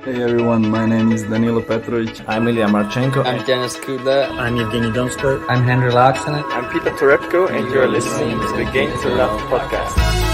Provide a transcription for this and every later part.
Hey everyone, my name is Danilo Petrovic. I'm Ilya Marchenko. I'm Denis Kuda. I'm Evgeny Donskoy. I'm Henry Laaksonen. I'm Peter Torebko, and you're listening to the Game to Love podcast.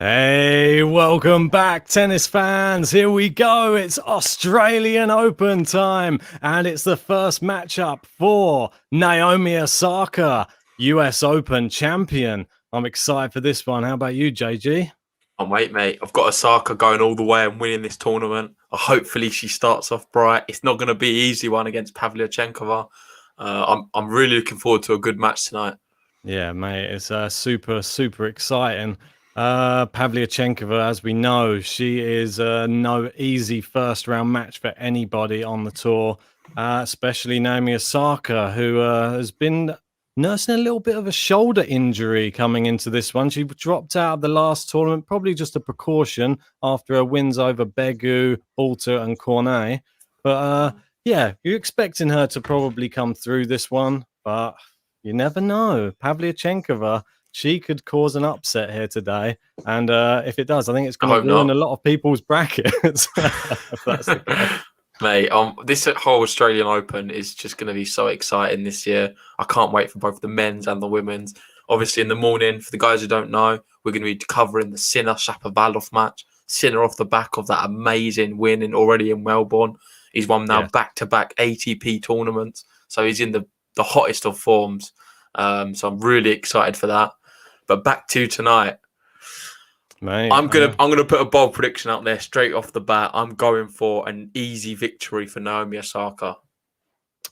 Hey, welcome back, tennis fans. Here we go. It's Australian Open time, and it's the first matchup for Naomi Osaka, US Open champion. I'm excited for this one. How about you, JG? Oh, mate. I've got Osaka going all the way and winning this tournament. Hopefully she starts off bright. It's not going to be an easy one against Pavlyuchenkova. I'm really looking forward to a good match tonight. Yeah, mate, it's super exciting. Pavlyuchenkova, as we know, she is no easy first round match for anybody on the tour, especially Naomi Osaka, who has been nursing a little bit of a shoulder injury coming into this one. She dropped out of the last tournament, probably just a precaution after her wins over Begu, Alter and Cornet. But yeah, you're expecting her to probably come through this one, but you never know. Pavlyuchenkova, she could cause an upset here today. And if it does, I think it's going to ruin a lot of people's brackets. If that's the case. Mate, this whole Australian Open is just going to be so exciting this year. I can't wait for both the men's and the women's. Obviously, in the morning, for the guys who don't know, we're going to be covering the Sinner-Shapovalov match. Sinner off the back of that amazing win already in Melbourne. He's won now back-to-back ATP tournaments. So he's in the hottest of forms. So I'm really excited for that. But back to tonight. Mate, I'm gonna put a bold prediction out there straight off the bat. I'm going for an easy victory for Naomi Osaka.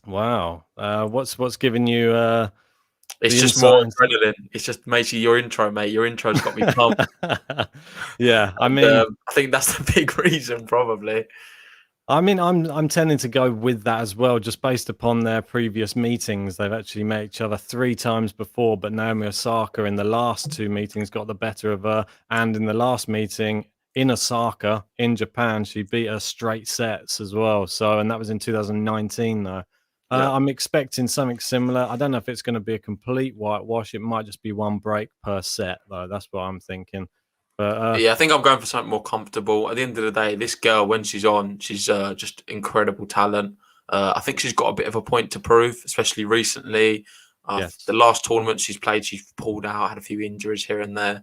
Wow, what's giving you? It's just more adrenaline. It's just basically your intro, mate. Your intro's got me pumped. Yeah, I think that's the big reason, probably. I mean, I'm tending to go with that as well, just based upon their previous meetings. They've actually met each other 3 times before, but Naomi Osaka in the last 2 meetings got the better of her. And in the last meeting in Osaka, in Japan, she beat her straight sets as well. So, and that was in 2019, though. I'm expecting something similar. I don't know if it's going to be a complete whitewash. It might just be 1 break per set, though. That's what I'm thinking. But, yeah, I think I'm going for something more comfortable. At the end of the day, this girl, when she's on, she's just incredible talent. I think she's got a bit of a point to prove, especially recently. Yes. The last tournament she's played, she's pulled out, had a few injuries here and there.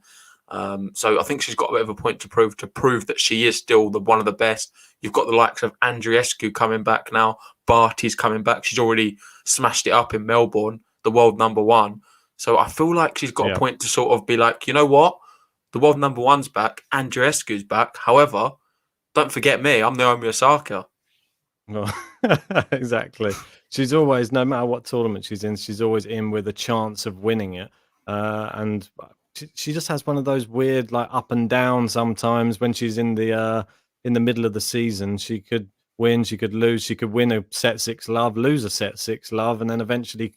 So I think she's got a bit of a point to prove that she is still one of the best. You've got the likes of Andreescu coming back now. Barty's coming back. She's already smashed it up in Melbourne, the world number 1. So I feel like she's got a point to sort of be like, you know what? The world number 1's back. Andreescu's back. However, don't forget me. I'm Naomi Osaka. Well, exactly. She's always, no matter what tournament she's in, she's always in with a chance of winning it. And she just has one of those weird, like, up and down sometimes when she's in the middle of the season. She could win, she could lose, she could win a set 6 love, lose a set 6 love, and then eventually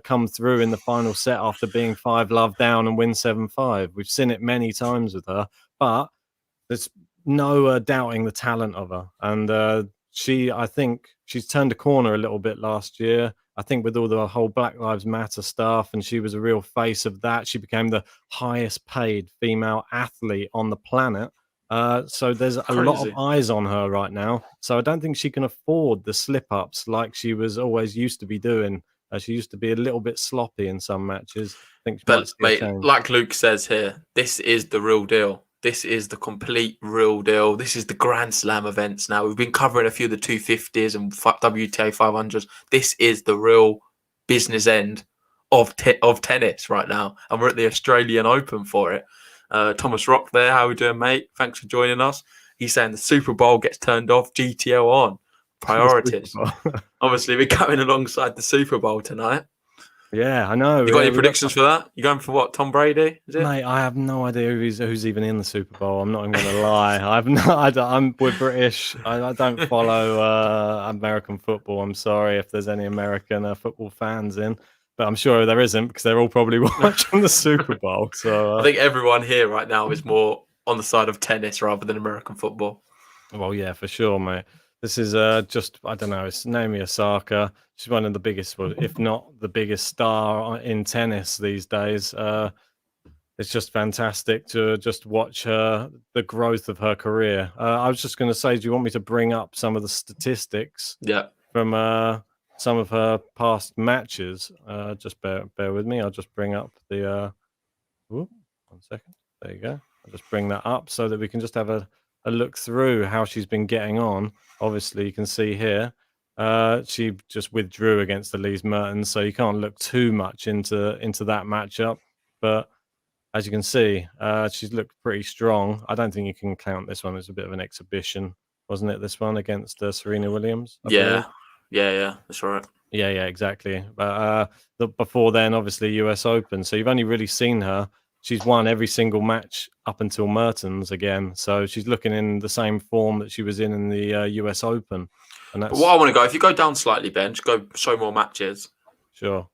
come through in the final set after being 5 love down and win 7-5. We've seen it many times with her, but there's no doubting the talent of her. And I think she's turned a corner a little bit last year. I think with all the whole Black Lives Matter stuff, and she was a real face of that. She became the highest paid female athlete on the planet. So there's a lot of Crazy. eyes on her right now. So I don't think she can afford the slip-ups like she was always used to be doing. She used to be a little bit sloppy in some matches. I think she might But see a mate, change. like Luke says here, this is the real deal. This is the complete real deal. This is the Grand Slam events now. We've been covering a few of the 250s and WTA 500s. This is the real business end of tennis right now. And we're at the Australian Open for it. Thomas Rock there. How are we doing, mate? Thanks for joining us. He's saying the Super Bowl gets turned off, GTL on. Priorities. Obviously, we're going alongside the Super Bowl tonight. Yeah, I know. You got any predictions for that? You going for what? Tom Brady? Is it? Mate, I have no idea who's even in the Super We're not going to lie. We're British. I don't follow American football. I'm sorry if there's any American football fans in, but I'm sure there isn't because they're all probably watching the Super Bowl. So I think everyone here right now is more on the side of tennis rather than American football. Well, yeah, for sure, mate. This is just, I don't know, it's Naomi Osaka. She's one of the biggest, if not the biggest star in tennis these days. It's just fantastic to just watch the growth of her career. I was just going to say, do you want me to bring up some of the statistics from some of her past matches? Just bear with me. I'll just bring up the... 1 second. There you go. I'll just bring that up so that we can just have a look through how she's been getting on. Obviously, you can see here she just withdrew against Elise Mertens, so you can't look too much into that matchup. But as you can see, she's looked pretty strong. I don't think you can count this one as a bit of an exhibition, wasn't it? This one against Serena Williams. I believe. Yeah, that's right. Yeah, exactly. But before then, obviously, US Open. So you've only really seen her. She's won every single match up until Mertens again. So she's looking in the same form that she was in the US Open. And that's... But what I want to go, if you go down slightly, Ben, just go show more matches. Sure.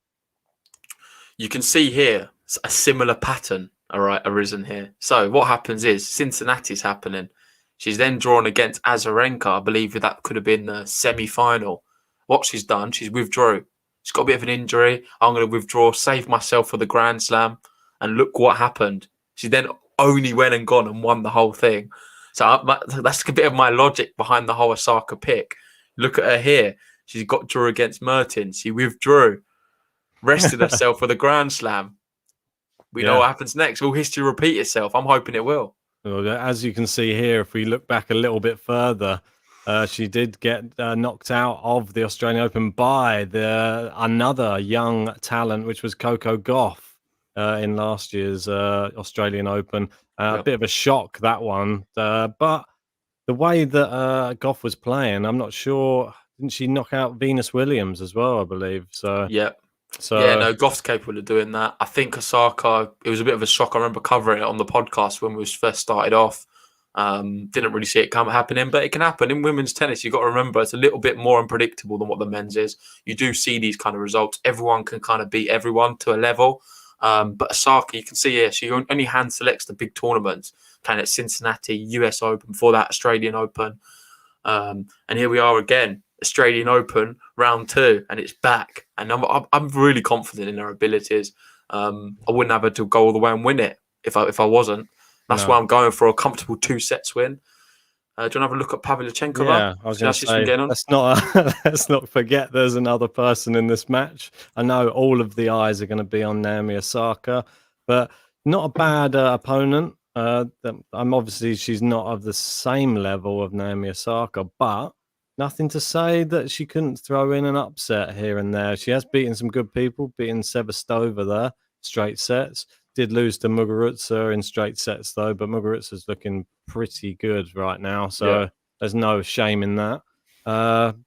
You can see here a similar pattern, all right, arisen here. So what happens is Cincinnati's happening. She's then drawn against Azarenka. I believe that could have been the semi-final. What she's done, she's withdrew. She's got a bit of an injury. I'm going to withdraw, save myself for the Grand Slam. And look what happened. She then only went and gone and won the whole thing. So that's a bit of my logic behind the whole Osaka pick. Look at her here. She's got draw against Mertens. She withdrew, rested herself for the Grand Slam. We know what happens next. Will history repeat itself? I'm hoping it will. Well, as you can see here, if we look back a little bit further, she did get knocked out of the Australian Open by another young talent, which was Coco Gauff. In last year's Australian Open. A bit of a shock, that one. But the way that Goff was playing, I'm not sure. Didn't she knock out Venus Williams as well, I believe? So Goff's capable of doing that. I think Osaka, it was a bit of a shock. I remember covering it on the podcast when we first started off. Didn't really see it happening, but it can happen. In women's tennis, you've got to remember it's a little bit more unpredictable than what the men's is. You do see these kind of results. Everyone can kind of beat everyone to a level. But Osaka, you can see here, she only hand selects the big tournaments, playing at Cincinnati, US Open, before that Australian Open. And here we are again, Australian Open, round 2, and it's back. And I'm really confident in her abilities. I wouldn't have her to go all the way and win it if I wasn't. That's why I'm going for a comfortable 2-set win. Do you want to have a look at Pavlyuchenkova? Yeah, I was going to say, let's not forget there's another person in this match. I know all of the eyes are going to be on Naomi Osaka, but not a bad opponent. Obviously, she's not of the same level of Naomi Osaka, but nothing to say that she couldn't throw in an upset here and there. She has beaten some good people, beaten Sevastova there, straight sets. Did lose to Muguruza in straight sets though, but Muguruza's looking pretty good right now, so there's no shame in that.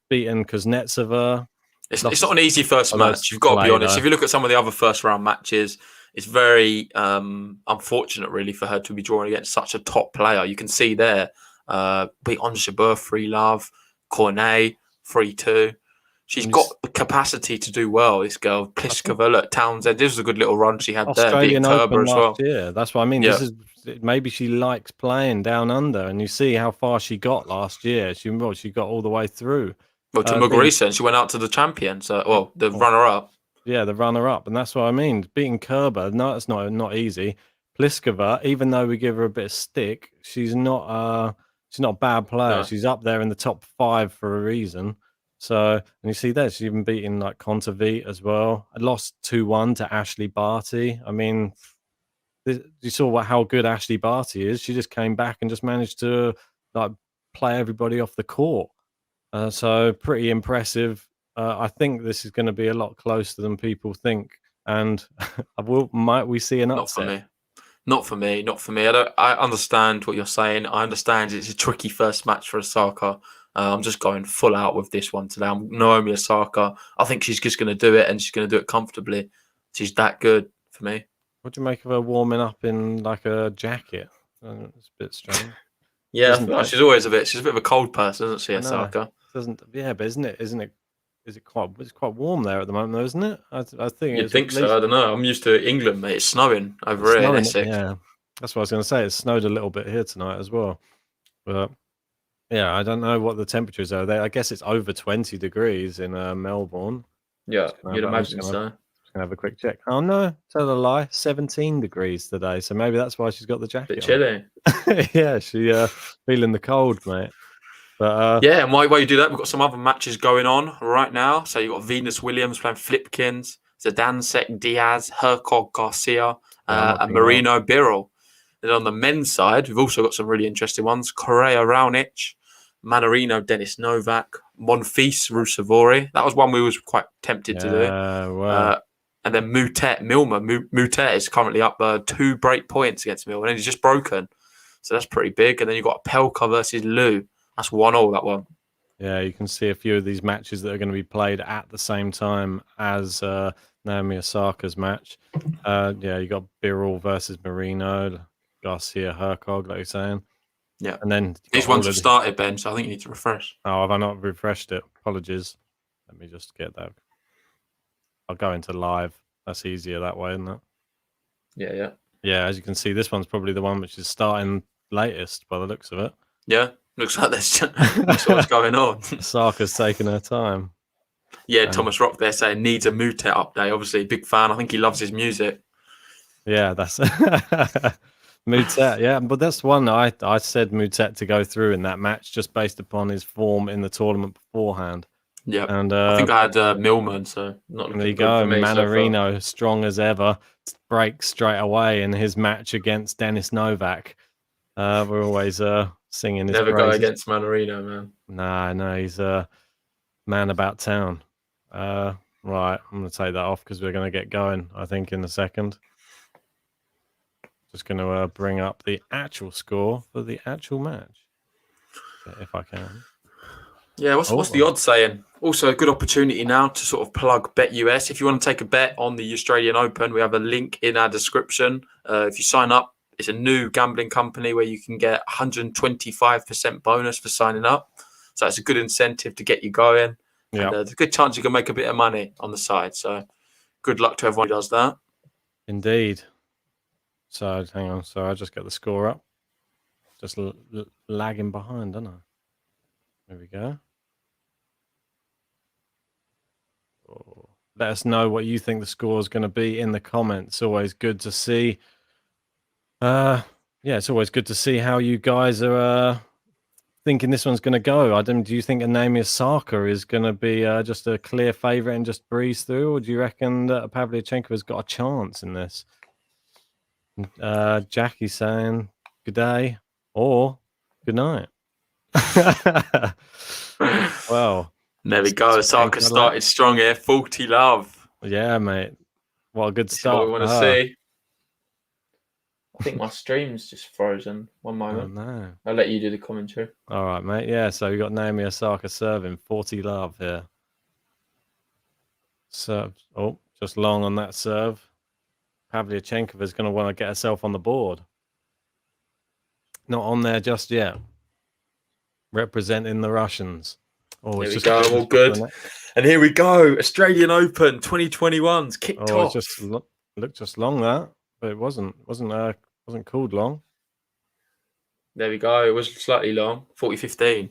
Beaten Kuznetsova. It's not an easy first match, you've got to be honest. If you look at some of the other first round matches, it's very unfortunate really for her to be drawing against such a top player. You can see there, beat Ons Jabeur 3-love, Cornet 3-2. She's got the capacity to do well, this girl. Pliskova, look, Townsend. This was a good little run she had there. Beating Kerber as well. Yeah, that's what I mean. This is maybe she likes playing down under, and you see how far she got last year. She got all the way through. Well, to Muguruza, and she went out to the champion. So, the runner-up. Yeah, the runner-up, and that's what I mean. Beating Kerber, no, it's not easy. Pliskova, even though we give her a bit of stick, she's not a bad player. No. She's up there in the top 5 for a reason. So, and you see there, she's even beaten like Kontaveit as well. I lost 2-1 to Ashley Barty. I mean, you saw how good Ashley Barty is. She just came back and just managed to like play everybody off the court. So pretty impressive. I think this is going to be a lot closer than people think. And might we see an upset? Not for me. I understand what you're saying. I understand it's a tricky first match for Osaka. I'm just going full out with this one today. I'm Naomi Osaka. I think she's just going to do it, and she's going to do it comfortably. She's that good for me. What do you make of her warming up in like a jacket? It's a bit strange. Yeah, she's a bit of a cold person, isn't she, Osaka? Yeah, but isn't it? Is it quite? It's quite warm there at the moment, though, isn't it? I think you'd think so. I don't know. I'm used to England, mate. It's snowing over here in Essex. Yeah, that's what I was going to say. It snowed a little bit here tonight as well, but yeah, I don't know what the temperatures are there. I guess it's over 20 degrees in Melbourne. Yeah, you'd imagine so. Just gonna have a quick check. Oh no, tell a lie. 17 degrees today, so maybe that's why she's got the jacket. Bit chilly. Yeah, she feeling the cold, mate. But yeah, and while you do that, we've got some other matches going on right now. So you've got Venus Williams playing Flipkins, Zdansek Diaz, Hercog Garcia, and Marino Birrell. Then on the men's side, we've also got some really interesting ones. Correa Raonic, Manarino Denis Novak, Monfils Rusevori. That was one we was quite tempted to do. Wow. And then Milmer. Mutet is currently up 2 break points against Milmer, and he's just broken. So that's pretty big. And then you've got Pelka versus Liu. That's 1-1, that one. Yeah, you can see a few of these matches that are going to be played at the same time as Naomi Osaka's match. Yeah, you got Birrell versus Marino, Garcia, Hercog, like you're saying. Yeah. And then these ones have started, Ben, so I think you need to refresh. Oh, have I not refreshed it? Apologies. Let me just get that. I'll go into live. That's easier that way, isn't it? Yeah. Yeah, as you can see, this one's probably the one which is starting latest by the looks of it. Yeah, looks like that's what's going on. Osaka's taking her time. Yeah, Thomas Rock there saying needs a Mutet update. Obviously, big fan. I think he loves his music. Yeah, that's Mutet. Yeah, but that's one I said Mutet to go through in that match just based upon his form in the tournament beforehand. Yeah, and I think I had Milman, so not looking there you good go. for me Manarino, so strong as ever, breaks straight away in his match against Denis Novak. We're always singing his never praises. go against Manarino, man. No, he's a man about town. Right, I'm going to take that off because we're going to get going, I think, in a second. Just going to bring up the actual score for the actual match, if I can. Yeah, what's the odds saying? Also, a good opportunity now to sort of plug BetUS. If you want to take a bet on the Australian Open, we have a link in our description. If you sign up, it's a new gambling company where you can get 125% bonus for signing up. So it's a good incentive to get you going. Yeah, and there's a good chance you can make a bit of money on the side. So good luck to everyone who does that. Indeed. So hang on. So I just get the score up. Just lagging behind, don't I? There we go. Let us know what you think the score is going to be in the comments. Always good to see. Yeah, it's always good to see how you guys are thinking this one's going to go. Do you think Naomi Osaka is going to be just a clear favourite and just breeze through, or do you reckon that Pavlyuchenkova's got a chance in this? Jackie saying good day or good night. Well, there we go. Osaka started strong here. 40 love. Yeah, mate. What a good start. What we want to see. I think my stream's just frozen. One moment. Oh, no. I'll let you do the commentary. All right, mate. Yeah, so you got Naomi Osaka serving 40 love here. Serve. Oh, just long on that serve. Pavlyuchenkova is going to want to get herself on the board. Not on there just yet. Representing the Russians. Oh, here we go. All good. And here we go. Australian Open 2021's kicked off. It just looked just long that, but it wasn't called long. There we go. It was slightly long. 40-15.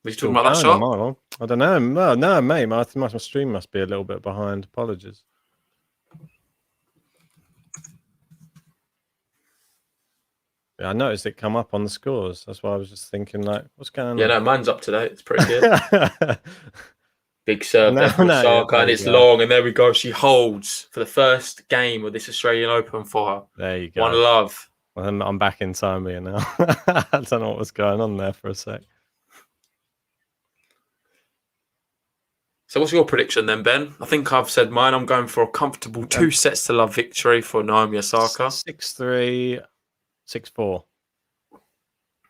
Was you talking about that shot? I don't know. No, mate. My stream must be a little bit behind. Apologies. Yeah, I noticed it come up on the scores. That's why I was just thinking, like, what's going Yeah, on? no, mine's up to date. It's pretty good. Big serve there No, from no, Osaka, there and you it's go. long, and there we go. She holds for the first game of this Australian Open for her. There you One go. love. Well, I'm back in time here now. I don't know what was going on there for a sec. So what's your prediction then, Ben? I think I've said mine. I'm going for a comfortable 2-sets-to-love victory for Naomi Osaka. 6-3, 6-4.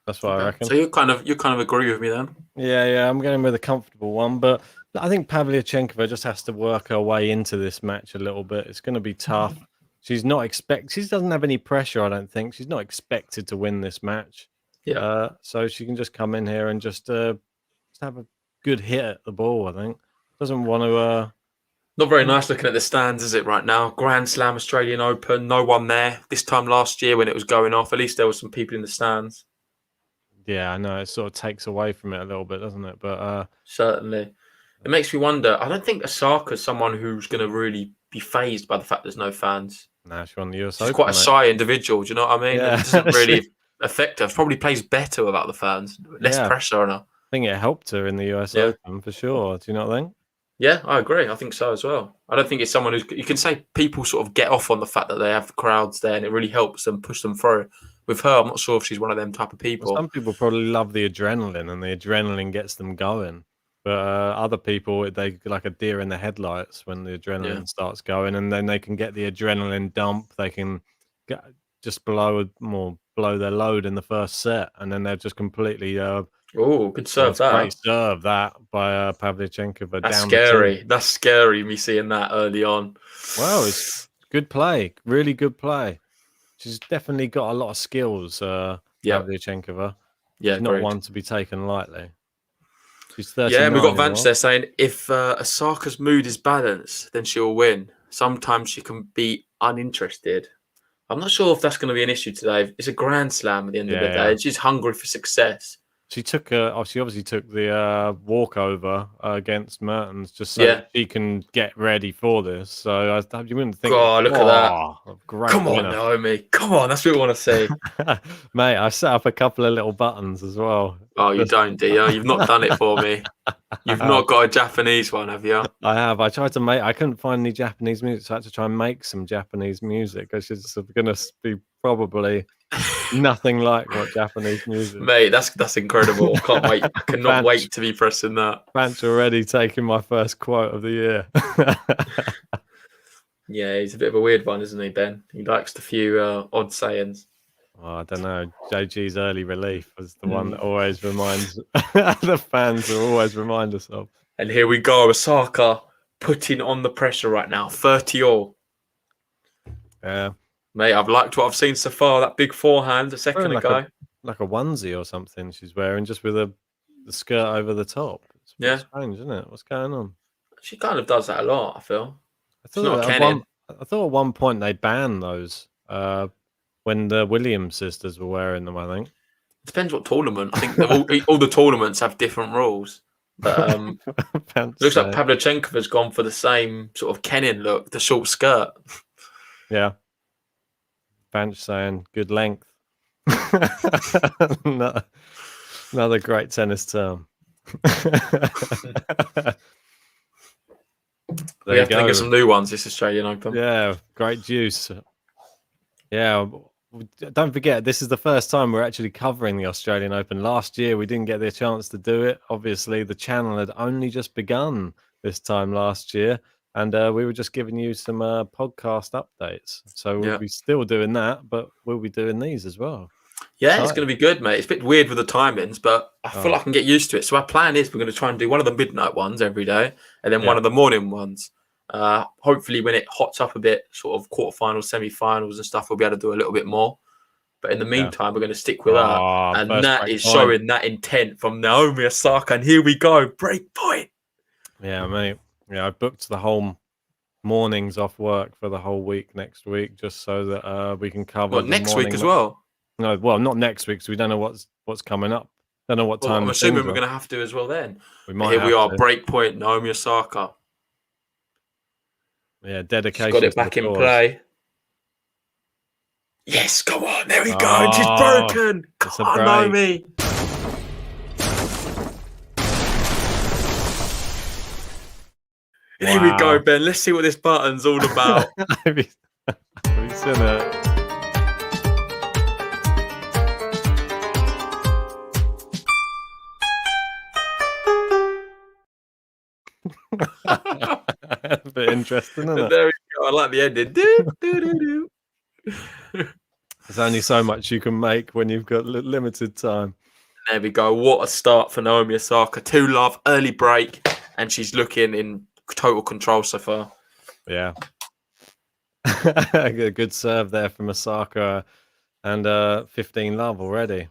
That's what I Okay. reckon. So you kind of agree with me then? Yeah, I'm going with a comfortable one, but I think Pavlyuchenkova just has to work her way into this match a little bit. It's going to be tough. She doesn't have any pressure, I don't think. She's not expected to win this match. Yeah. So she can just come in here and just have a good hit at the ball, I think. Doesn't want to Not very nice looking at the stands, is it, right now? Grand Slam Australian Open, no one there. This time last year when it was going off, at least there were some people in the stands. Yeah, I know. It sort of takes away from it a little bit, doesn't it? But Certainly. It makes me wonder. I don't think Osaka's someone who's going to really be phased by the fact there's no fans. nah, she won the US She's Open, quite a mate. shy individual, do you know what I mean? Yeah. And it doesn't really affect her. Probably plays better without the fans. Less Yeah. pressure on her. I think it helped her in the US Open for sure. Do you not think? Yeah, I agree. I think so as well. I don't think it's someone who's. You can say people sort of get off on the fact that they have crowds there and it really helps them push them through. With her, I'm not sure if she's one of them type of people. Well, some people probably love the adrenaline and the adrenaline gets them going. But other people, they like a deer in the headlights when the adrenaline starts going, and then they can get the adrenaline dump. They can just blow their load in the first set, and then they're just completely. Oh, good serve that. Great serve that by Pavlyuchenkova. That's down scary. That's scary. Me seeing that early on. Wow, it's good play. Really good play. She's definitely got a lot of skills. Pavlyuchenkova. Yeah, She's not agreed. one to be taken lightly. She's 39. Yeah, and we've got Vance there saying if Osaka's mood is balanced, then she'll win. Sometimes she can be uninterested. I'm not sure if that's going to be an issue today. It's a grand slam at the end of the day. Yeah. She's hungry for success. She took she obviously took the walkover against Mertens just so she can get ready for this. So you wouldn't think. Oh, look at that! Great Come winner. on, Naomi. Come on, that's what we want to see. Mate, I set up a couple of little buttons as well. Oh, you don't, do you? You've not done it for me. You've not got a Japanese one, have you? I have. I tried to make. I couldn't find any Japanese music, so I had to try and make some Japanese music. It's just going to be probably nothing like what Japanese music. Mate, that's incredible. I can't wait. I cannot wait to be pressing that. Vance already taking my first quote of the year. Yeah, he's a bit of a weird one, isn't he, Ben? He likes the few odd sayings. Oh, I don't know. JG's early relief was the one that always reminds the fans will always remind us of. And here we go, Osaka putting on the pressure right now, 30-all. Yeah, mate, I've liked what I've seen so far. That big forehand a second ago, like a onesie or something she's wearing, just with the skirt over the top. It's strange, isn't it? What's going on? She kind of does that a lot. I feel. I thought at one point they banned those. When the Williams sisters were wearing them, I think. It depends what tournament. I think all the tournaments have different rules. But looks like Pavlyuchenkova's gone for the same sort of Kenin look, the short skirt. Yeah. Vance saying good length. Another great tennis term. We have to think of some new ones this Australian Open. Yeah, great juice. Yeah. Don't forget, this is the first time we're actually covering the Australian Open. Last year, we didn't get the chance to do it. Obviously, the channel had only just begun this time last year, and we were just giving you some podcast updates. So we'll be still doing that, but we'll be doing these as well. Yeah, it's going to be good, mate. It's a bit weird with the timings, but I feel like I can get used to it. So our plan is we're going to try and do one of the midnight ones every day, and then one of the morning ones. Hopefully when it hots up a bit, sort of quarterfinals, semi-finals and stuff, we'll be able to do a little bit more. But in the meantime, we're going to stick with that. And that is showing that intent from Naomi Osaka. And here we go, break point. Yeah, mate. Yeah, I booked the whole mornings off work for the whole week next week, just so that we can cover next week as well. No, well, not next week, because we don't know what's coming up. Don't know what time. I'm assuming we're going to have to as well then. We might. Here we are, break point, Naomi Osaka. Yeah, dedication. She's got it back in play. Yes, come on. There we go. Oh, She's broken. it's a Come on, break. Naomi. Here we go, Wow. Ben. Let's see what this button's all about. Have you seen it? A bit interesting, isn't it? There we go. I like the ending. Do, do, do, do. There's only so much you can make when you've got limited time. There we go. What a start for Naomi Osaka. 2-love, early break, and she's looking in total control so far. Yeah. A good serve there from Osaka, and 15-love already.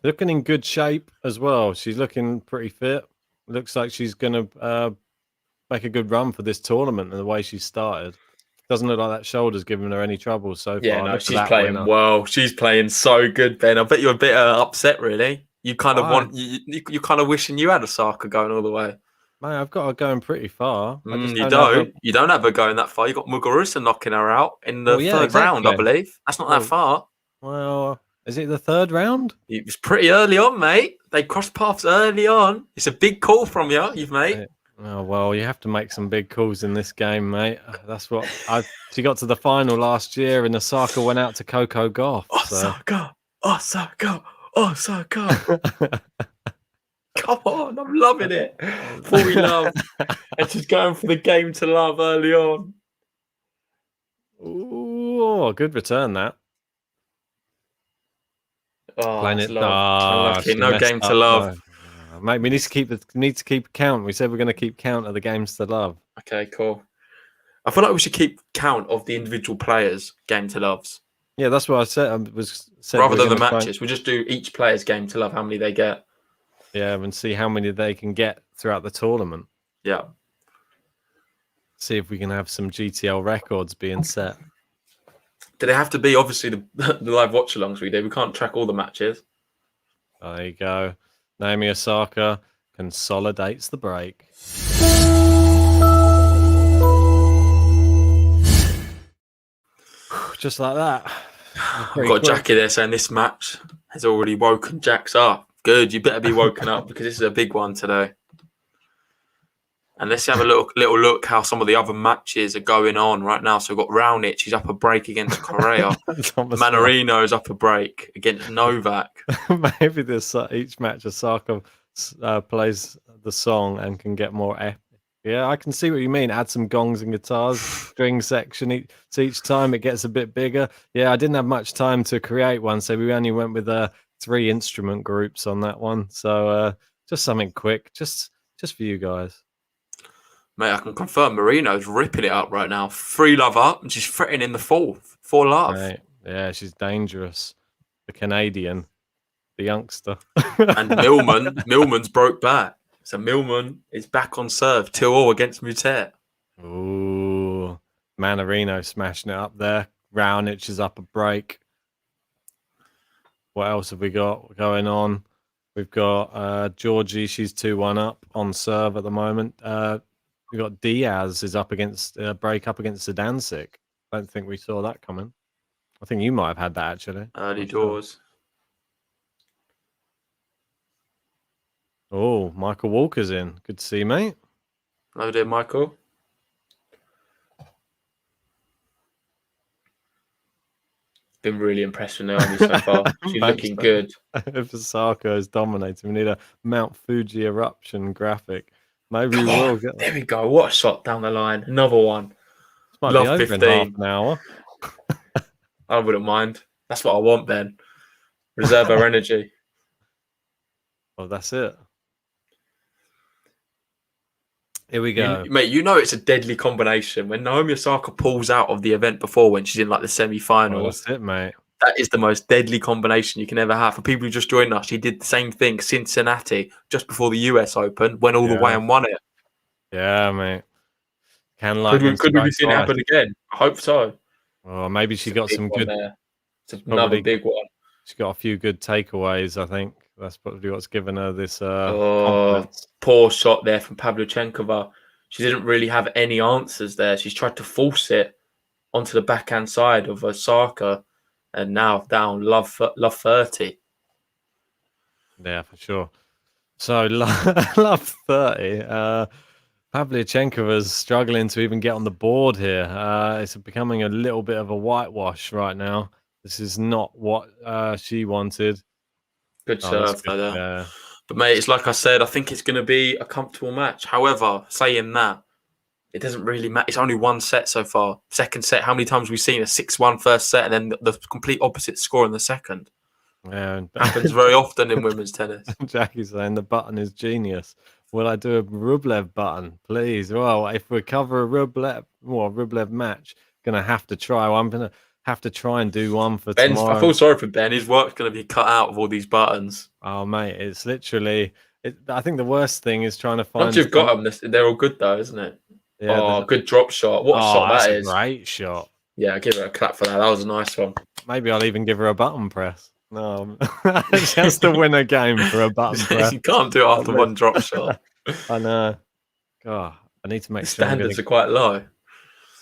Looking in good shape as well. She's looking pretty fit. Looks like she's going to make a good run for this tournament and the way she started. Doesn't look like that shoulder's giving her any trouble so far. Yeah, no, Look at she's that playing winner. well. She's playing so good, Ben. I bet you're a bit upset, really. You kind of Why? you're kind of wishing you had Osaka going all the way. Mate, I've got her going pretty far. I just You don't have You don't have her going that far. You got Muguruza knocking her out in the Well, yeah, third round, I exactly. believe. That's not Well, that far. Well, is it the third round? It was pretty early on, mate. They crossed paths early on. It's a big call from you've made. Oh, well, you have to make some big calls in this game, mate. That's what she got to the final last year, and Osaka went out to Coco Gauff. Osaka, Osaka, Osaka. Come on, I'm loving it. 40-love. And she's going for the game to love early on. Ooh, good return that. Oh, Playing it's it. unlucky. She No messed game to up, love. no. Mate, we need to keep count. We said we're going to keep count of the games to love. Okay, cool. I feel like we should keep count of the individual players' game to loves. Yeah, that's what I said. Rather than the matches, we just do each player's game to love, how many they get. Yeah, and see how many they can get throughout the tournament. Yeah. See if we can have some GTL records being set. Do they have to be, obviously, the live watch-alongs we do? We can't track all the matches. There you go. Naomi Osaka consolidates the break. Just like that. I've got Jackie there saying this match has already woken Jax up. Good, you better be woken up because this is a big one today. And let's have a little look how some of the other matches are going on right now. So we've got Raonic, he's up a break against Correa. Manarino's up a break against Novak. Maybe each match Osaka plays the song and can get more epic. Yeah, I can see what you mean. Add some gongs and guitars, string section. So each time it gets a bit bigger. Yeah, I didn't have much time to create one, so we only went with 3 instrument groups on that one. So just something quick, just for you guys. Mate, I can confirm Marino's ripping it up right now. 3-love up, and she's threatening the 4-love. Right. Yeah, she's dangerous. The Canadian, the youngster. And Millman's broke back. So Millman is back on serve. 2-2 against Mutet. Ooh, Manarino smashing it up there. Raonic is up a break. What else have we got going on? We've got Georgie. She's 2-1 up on serve at the moment. We've got Diaz is up against break up against Zidansek. I don't think we saw that coming. I think you might have had that actually. Early doors. Oh, Michael Walker's in. Good to see you, mate. Hello there, Michael. Been really impressed with Naomi so far. She's looking good. If Osaka is dominating, we need a Mount Fuji eruption graphic. Maybe we will get that. There we go. What a shot down the line. Another one. This might Love be over 15. in half an hour. I wouldn't mind. That's what I want, Ben. Reserve our energy. Well, that's it. Here we go. Mate, you know it's a deadly combination. When Naomi Osaka pulls out of the event before when she's in like the semi-finals, that's it, mate. that is the most deadly combination you can ever have. For people who just joined us, she did the same thing Cincinnati just before the US Open, went all the way and won it. Yeah, mate. Could we see it happen again? I hope so. Oh, maybe she got some good. There. It's another big one. She got a few good takeaways. I think that's probably what's given her this confidence. Poor shot there from Pavlyuchenkova. She didn't really have any answers there. She's tried to force it onto the backhand side of Osaka, and now down love 30. Yeah, for sure. So love 30. Pavlyuchenkova's struggling to even get on the board here. It's becoming a little bit of a whitewash right now. This is not what she wanted. Good Oh, that's serve good. though. Yeah. But mate, it's like I said, I think it's going to be a comfortable match. However, saying that, it doesn't really matter. It's only one set so far. Second set, how many times have we seen a 6-1 first set and then the complete opposite score in the second? Yeah. Happens very often in women's tennis. Jackie's saying the button is genius. Will I do a Rublev button, please? Well, if we cover a Rublev match, gonna have to try. Well, I'm gonna have to try and do one for I tomorrow. feel sorry for Ben. His work's going to be cut out of all these buttons. Oh, mate, it's literally. I think the worst thing is trying to Once find. you've got them, they're all good though, isn't it? Yeah, Good drop shot. What a shot that's that a is. great shot. Yeah, give her a clap for that. That was a nice one. Maybe I'll even give her a button press. No, just to win a game for a button press. You can't do it after one drop shot. I know. God, I need to make The sure standards are quite low.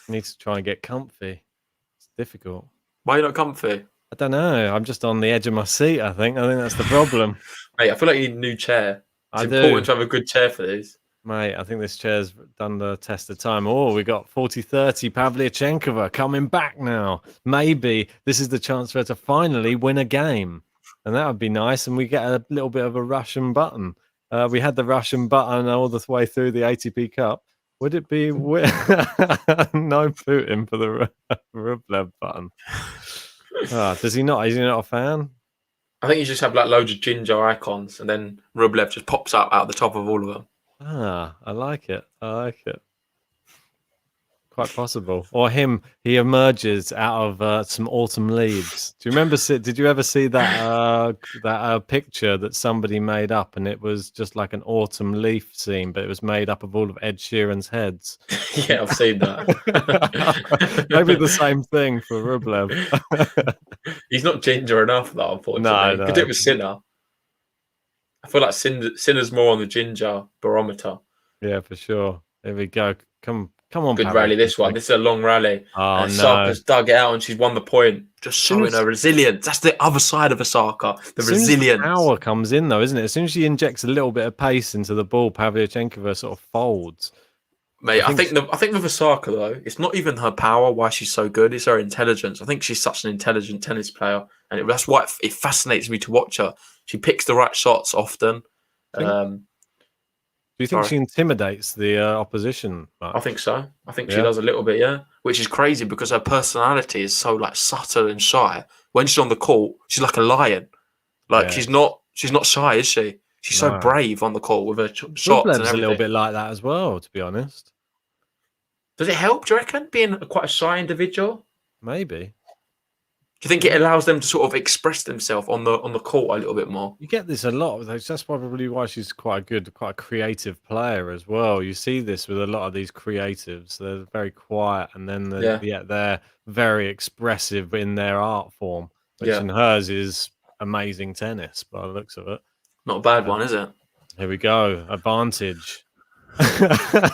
I need to try and get comfy. It's difficult. Why are you not comfy? I don't know. I'm just on the edge of my seat, I think that's the problem. Mate, I feel like you need a new chair. It's I important do. to have a good chair for these. Mate, I think this chair's done the test of time. Oh, we got 40-30 Pavlyuchenkova coming back now. Maybe this is the chance for her to finally win a game. And that would be nice. And we get a little bit of a Russian button. We had the Russian button all the way through the ATP Cup. Would it be no Putin for the Rublev button? Does he not? Is he not a fan? I think you just have like loads of ginger icons and then Rublev just pops up out the top of all of them. I like it. Quite possible. Or he emerges out of some autumn leaves. Do you remember? Did you ever see that picture that somebody made up, and it was just like an autumn leaf scene, but it was made up of all of Ed Sheeran's heads? Yeah, I've seen that. Maybe the same thing for Rublev. He's not ginger enough, though, unfortunately. No. Could do it with Sinner. I feel like Sinner's more on the ginger barometer. Yeah, for sure. Here we go. Come on, good Pavly. rally, this one. This is a long rally. Oh, and no. Osaka's dug it out and she's won the point. Just showing her resilience. That's the other side of Osaka. The resilience. Power comes in, though, isn't it? As soon as she injects a little bit of pace into the ball, Pavlyuchenkova sort of folds. Mate, I think with Osaka, though, it's not even her power why she's so good. It's her intelligence. I think she's such an intelligent tennis player. And that's why it fascinates me to watch her. She picks the right shots often. Do you think she intimidates the opposition much? I think so. I think she does a little bit, yeah. Which is crazy because her personality is so like subtle and shy. When she's on the court, she's like a lion. Like she's not shy, is she? She's so brave on the court with her shots and everything. A little bit like that as well, to be honest. Does it help, do you reckon, being quite a shy individual? Maybe. Do you think it allows them to sort of express themselves on the court a little bit more? You get this a lot. That's probably why she's quite a creative player as well. You see this with a lot of these creatives. They're very quiet, and then they're very expressive in their art form, which in hers is amazing tennis by the looks of it. Not a bad one, is it? Here we go. Advantage.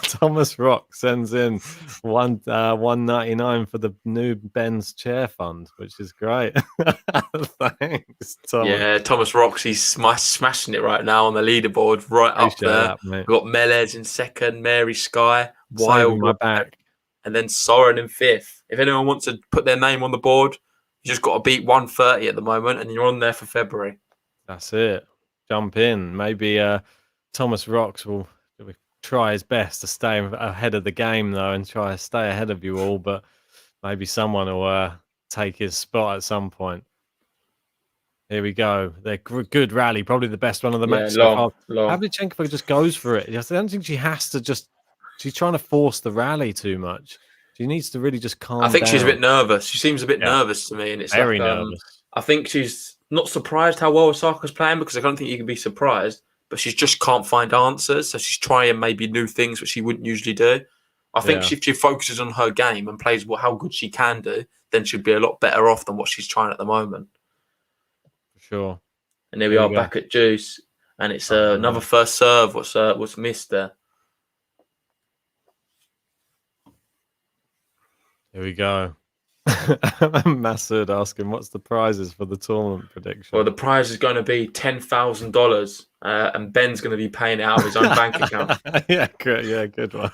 Thomas Rock sends in 199 for the new Ben's chair fund, which is great. Thanks, Thomas. Yeah, Thomas Rocks, he's smashing it right now on the leaderboard, right up there. We've got Melez in second, Mary Sky, Wild my back, and then Soren in fifth. If anyone wants to put their name on the board, you just got to beat 130 at the moment, and you're on there for February. That's it. Jump in. Maybe Thomas Rocks will try his best to stay ahead of the game, though, and try to stay ahead of you all, but maybe someone will take his spot at some point. Here we go. They're good rally, probably the best one of the match. Long. Pavlyuchenkova just goes for it. I don't think she has to she's trying to force the rally too much. She needs to really just calm down. I think she's a bit nervous. She seems a bit nervous to me, and it's very nervous. I think she's not surprised how well Osaka's playing, because I don't think you can be surprised, but she just can't find answers. So she's trying maybe new things which she wouldn't usually do. I think if she focuses on her game and plays how good she can do, then she'd be a lot better off than what she's trying at the moment. For sure. And here we are back at Juice, and it's another first serve. What's missed there? Here we go. Masood asking, what's the prizes for the tournament prediction? Well, the prize is going to be $10,000, and Ben's going to be paying it out of his own bank account. Yeah, good one.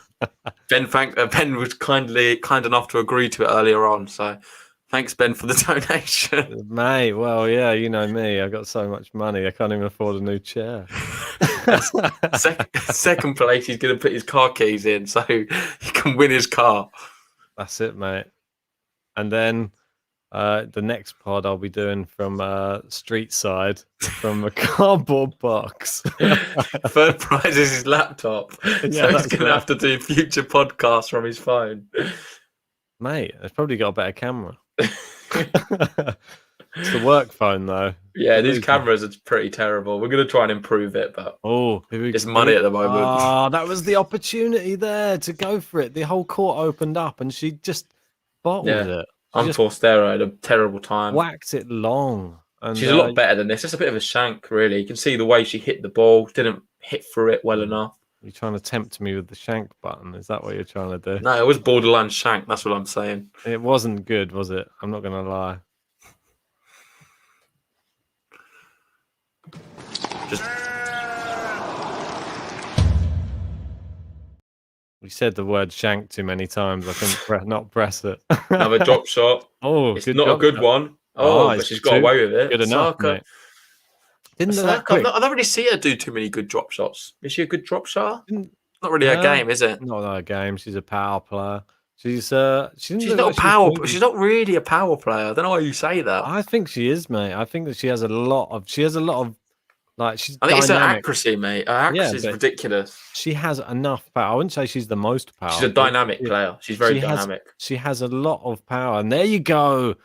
Ben was kind enough to agree to it earlier on, so thanks, Ben, for the donation. Mate, well, yeah, you know me. I got so much money, I can't even afford a new chair. Second place, he's going to put his car keys in so he can win his car. That's it, mate. And then the next pod I'll be doing from street side, from a cardboard box. Third prize is his laptop, so he's going to have to do future podcasts from his phone. Mate, it's probably got a better camera. It's the work phone, though. Yeah, these cameras are pretty terrible. We're going to try and improve it, but it's money at the moment. Oh, that was the opportunity there to go for it. The whole court opened up, and she just bottled it. Unforced error at a terrible time. Whacked it long. And, she's a lot better than this. It's a bit of a shank, really. You can see the way she hit the ball. Didn't hit through it well enough. You're trying to tempt me with the shank button. Is that what you're trying to do? No, it was borderline shank. That's what I'm saying. It wasn't good, was it? I'm not going to lie. We said the word shank too many times. I couldn't not press it. Another drop shot. Oh, it's not a good one. But she's got away with it. Good enough, mate. I don't really see her do too many good drop shots. Is she a good drop shot? Not really her game, is it? Not her game. She's a power player. She's not a power. She's not really a power player. I don't know why you say that. I think she is, mate. I think that she has a lot of. Like she's. I think it's her accuracy, mate. Her accuracy is ridiculous. She has enough power. I wouldn't say she's the most power. She's a dynamic player. She's very dynamic. She has a lot of power, and there you go.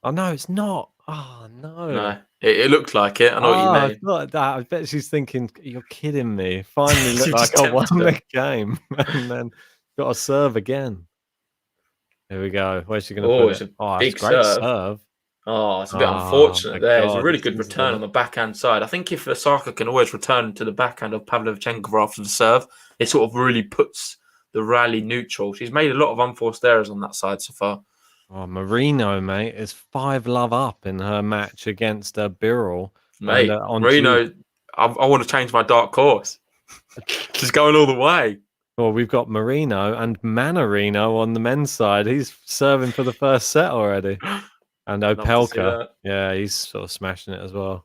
Oh no, it's not. Oh no. No, it looked like it. I know what you mean. It's not that. I bet she's thinking, "You're kidding me." Finally, looked like I won the game, and then got to serve again. Here we go. Where's she going to put it? It's a great serve. Oh, it's a bit unfortunate there. It's a really good return on the backhand side. I think if Osaka can always return to the backhand of Pavlyuchenkova after the serve, it sort of really puts the rally neutral. She's made a lot of unforced errors on that side so far. Oh, Marino, mate, is 5-love up in her match against Birrell. Mate, Marino, I want to change my dark horse. She's going all the way. Well, we've got Marino and Manarino on the men's side. He's serving for the first set already. And Opelka, yeah, he's sort of smashing it as well.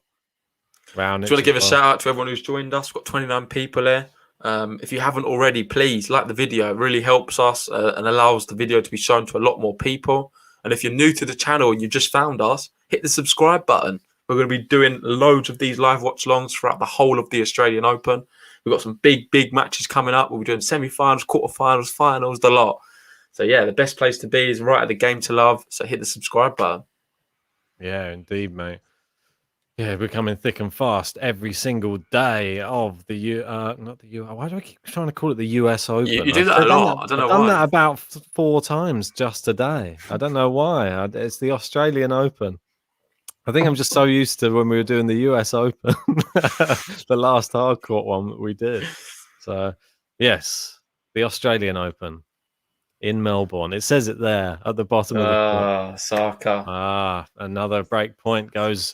Do you want to give a shout out to everyone who's joined us? We've got 29 people here. If you haven't already, please like the video. It really helps us and allows the video to be shown to a lot more people. And if you're new to the channel and you just found us, hit the subscribe button. We're going to be doing loads of these live watch-alongs throughout the whole of the Australian Open. We've got some big matches coming up. We'll be doing semi-finals, quarterfinals, finals, the lot. So, yeah, the best place to be is right at the Game to Love. So hit the subscribe button. Yeah, indeed, mate. Yeah, we're coming thick and fast every single day of the not the US. Why do I keep trying to call it the US Open? You do that a lot. I don't know why. I've done that about 4 times just today. I don't know why. It's the Australian Open. I think I'm just so used to when we were doing the US Open, the last hardcourt one that we did. So, yes, the Australian Open in Melbourne. It says it there at the bottom of the court. Osaka. Another break point goes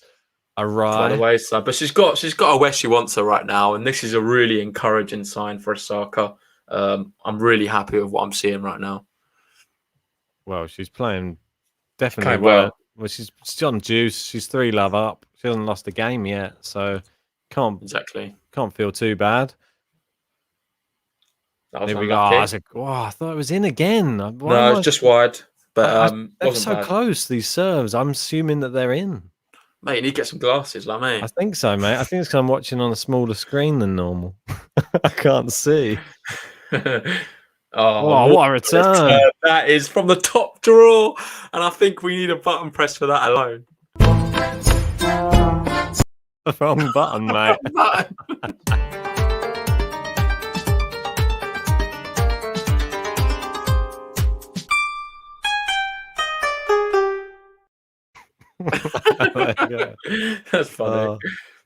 awry. The wayside. But she's got her where she wants her right now, and this is a really encouraging sign for Osaka. I'm really happy with what I'm seeing right now. Well, she's playing definitely well. Well, she's on juice. She's 3-love up. She hasn't lost a game yet, so can't feel too bad. There we go. I thought it was in again. No, it's just wide. But they're so close, these serves. I'm assuming that they're in. Mate, you need to get some glasses like me. I think so, mate. I think it's because I'm watching on a smaller screen than normal. I can't see. What a return. That is from the top drawer. And I think we need a button press for that alone. The wrong button, mate. That's funny.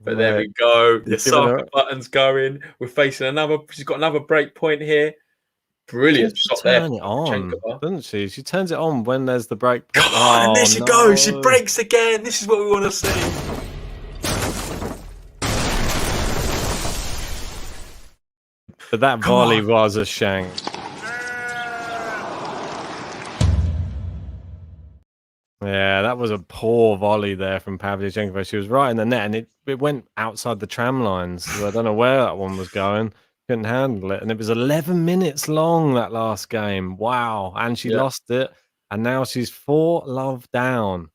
But there we go. The Osaka button's going. We're facing she's got another break point here. Brilliant She shot there. turn it on, Pavlyuchenkova. doesn't she? She turns it on when there's the break. Come on, and there she goes. She no. breaks again. This is what we want to see. But that volley was a shank. Yeah, that was a poor volley there from Pavlyuchenkova. She was right in the net, and it went outside the tram lines. So I don't know where that one was going. Couldn't handle it, and it was 11 minutes long, that last game. Wow, and she lost it, and now she's 4-love down.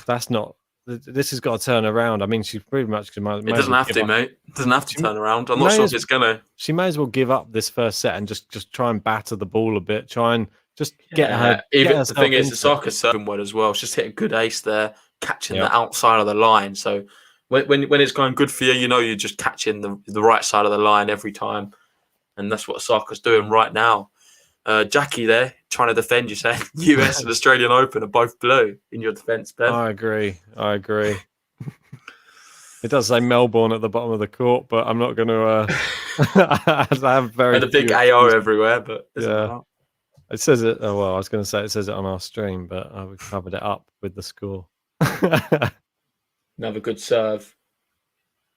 That's not. This has got to turn around. I mean, she pretty much It doesn't have to, mate. It doesn't have to turn around. I'm not sure if it's gonna. She may as well give up this first set and just try and batter the ball a bit. Try and just get her. Even the thing is, Osaka's serving well as well. She's hit a good ace there, catching the outside of the line. So when it's going good for you, you know you're just catching the right side of the line every time, and that's what Osaka's doing right now. Jackie there trying to defend you, saying US and Australian Open are both blue in your defence, Ben. I agree. It does say Melbourne at the bottom of the court, but I'm not going to. I have very and a big AO everywhere, but it says it. Oh well, I was going to say it says it on our stream, but we covered it up with the score. Another good serve,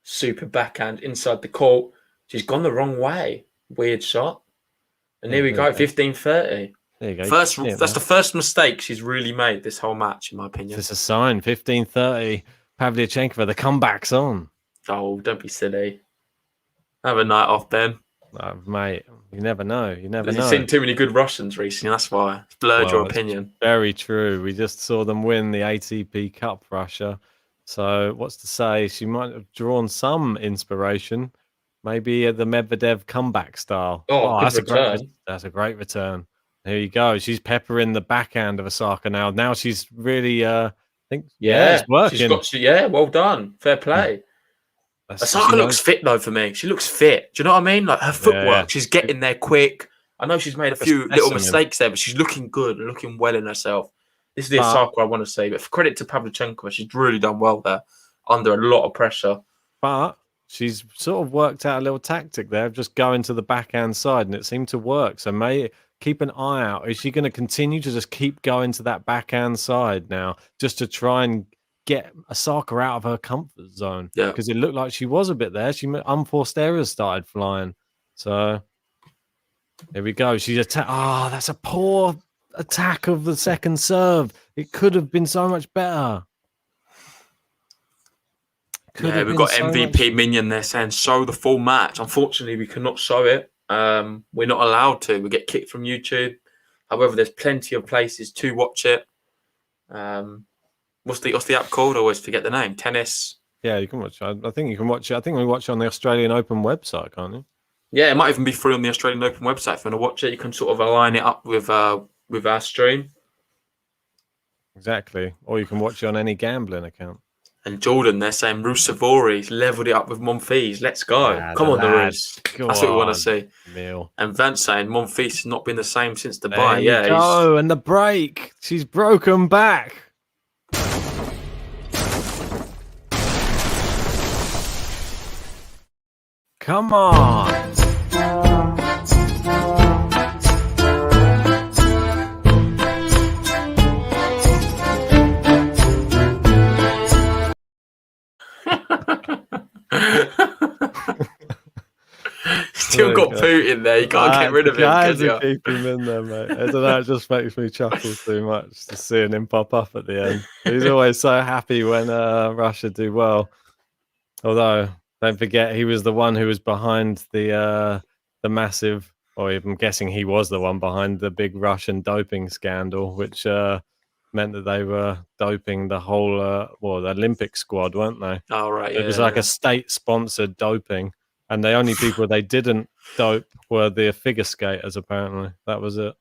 super backhand inside the court. She's gone the wrong way. Weird shot. And here we go, 15-30. There you go. That's the first mistake she's really made this whole match, in my opinion. It's a sign. 15-30. Pavlyuchenkova, the comeback's on. Oh, don't be silly. Have a night off, Ben. Mate, you never know. You never know. You've seen too many good Russians recently. That's why. It's blurred your opinion. Very true. We just saw them win the ATP Cup, Russia. So what's to say? She might have drawn some inspiration. Maybe the Medvedev comeback style. Oh, that's a great return. Here you go. She's peppering the backhand of Osaka now. Now she's really, I think, it's working. Well done. Fair play. Osaka looks fit though for me. She looks fit. Do you know what I mean? Like her footwork. She's getting there quick. I know she's made a few little mistakes there, but she's looking good and looking well in herself. This is the Osaka I want to see. But for credit to Pavlyuchenkova, she's really done well there under a lot of pressure. But she's sort of worked out a little tactic there of just going to the backhand side, and it seemed to work. So keep an eye out. Is she going to continue to just keep going to that backhand side now, just to try and get Osaka out of her comfort zone? Yeah, because it looked like she was a bit there. She unforced errors started flying. So here we go. She's attacked. Oh, that's a poor attack of the second serve. It could have been so much better. We've got MVP Minion there saying show the full match. Unfortunately, we cannot show it. We're not allowed to. We get kicked from YouTube. However, there's plenty of places to watch it. What's the app called? I always forget the name. Tennis. Yeah, you can watch it. I think you can watch it. I think we watch it on the Australian Open website, can't you? Yeah, it might even be free on the Australian Open website. If you want to watch it, you can sort of align it up with our stream. Exactly. Or you can watch it on any gambling account. And Jordan, they're saying Rusevori's leveled it up with Monfils. Let's go. Come on, the Rus. That's what we want to see. Meal. And Vance saying Monfils has not been the same since Dubai. There you go. And the break. She's broken back. Come on. Still got Putin there. You can't get rid of him. I had to keep him in there, mate. I don't know. It just makes me chuckle too much to seeing him pop up at the end. He's always so happy when Russia do well. Although, don't forget, he was the one who was behind the massive, or I'm guessing he was the one behind the big Russian doping scandal, which meant that they were doping the whole, the Olympic squad, weren't they? Oh, right. It was like a state-sponsored doping. And the only people they didn't dope were the figure skaters, apparently. That was it.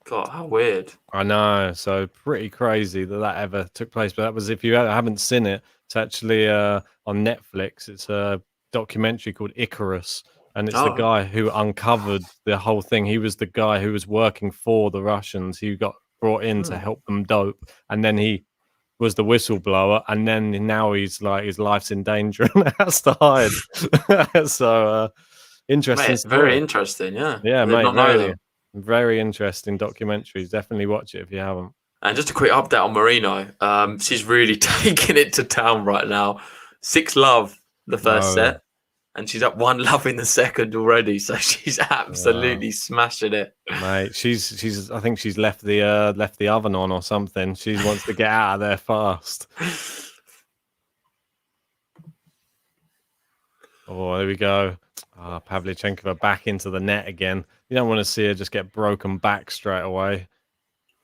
God, how weird. I know. So pretty crazy that ever took place. But that was, if you haven't seen it, it's actually on Netflix. It's a documentary called Icarus. And it's the guy who uncovered the whole thing. He was the guy who was working for the Russians, who got brought in to help them dope. And then he was the whistleblower, and then now he's like his life's in danger and has to hide. So Interesting Mate, very story. interesting. Yeah, Yeah, I did mate, not know really that. very interesting documentaries. Definitely watch it if you haven't. And just a quick update on Marino. She's really taking it to town right now. 6-love the first No, set, and she's up 1-love in the second already. So she's yeah, absolutely smashing it. mate, she's. I think she's left the oven on or something. She wants to get out of there fast. Oh, there we go. Ah, Pavlyuchenkova back into the net again. You don't want to see her just get broken back straight away.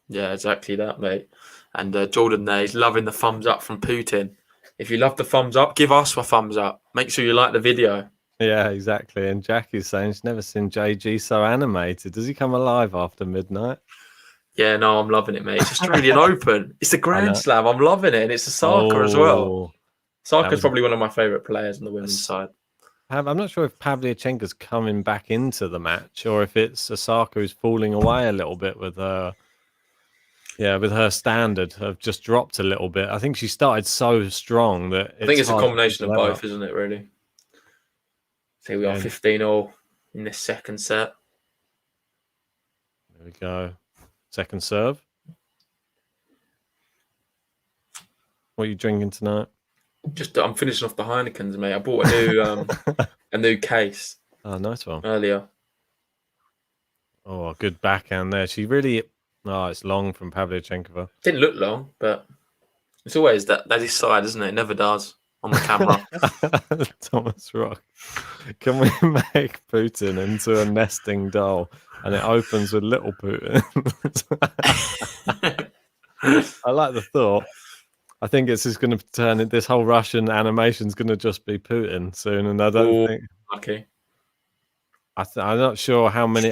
Yeah, exactly that, mate. And Jordan there, he's loving the thumbs up from Putin. If you love the thumbs up, give us a thumbs up. Make sure you like the video. Yeah, exactly. And Jackie's saying she's never seen JG so animated. Does he come alive after midnight? Yeah, no, I'm loving it, mate. It's Australian Open. It's the I Grand know. Slam. I'm loving it. And it's Osaka as well. Oh, that Osaka's was. probably one of my favourite players on the women's side. I'm not sure if Pavlyuchenkova's coming back into the match or if it's Osaka who's falling away a little bit with her. Yeah, with her standard have just dropped a little bit. I think she started so strong that I think it's a hard to combination keep of the level both, isn't it, really? So we are up. 15-all in this second set. There we go. Second serve. What are you drinking tonight? Just I'm finishing off the Heinekens, mate. I bought a new case Oh, nice one. earlier. Oh, good backhand there. She really. Oh, it's long from Pavlyuchenkova. Didn't look long, but it's always that is side, isn't it? It never does on the camera. Thomas Rock. Can we make Putin into a nesting doll and it opens with little Putin? I like the thought. I think it's just going to turn it. This whole Russian animation is going to just be Putin soon, and I don't think. Lucky. I'm not sure how many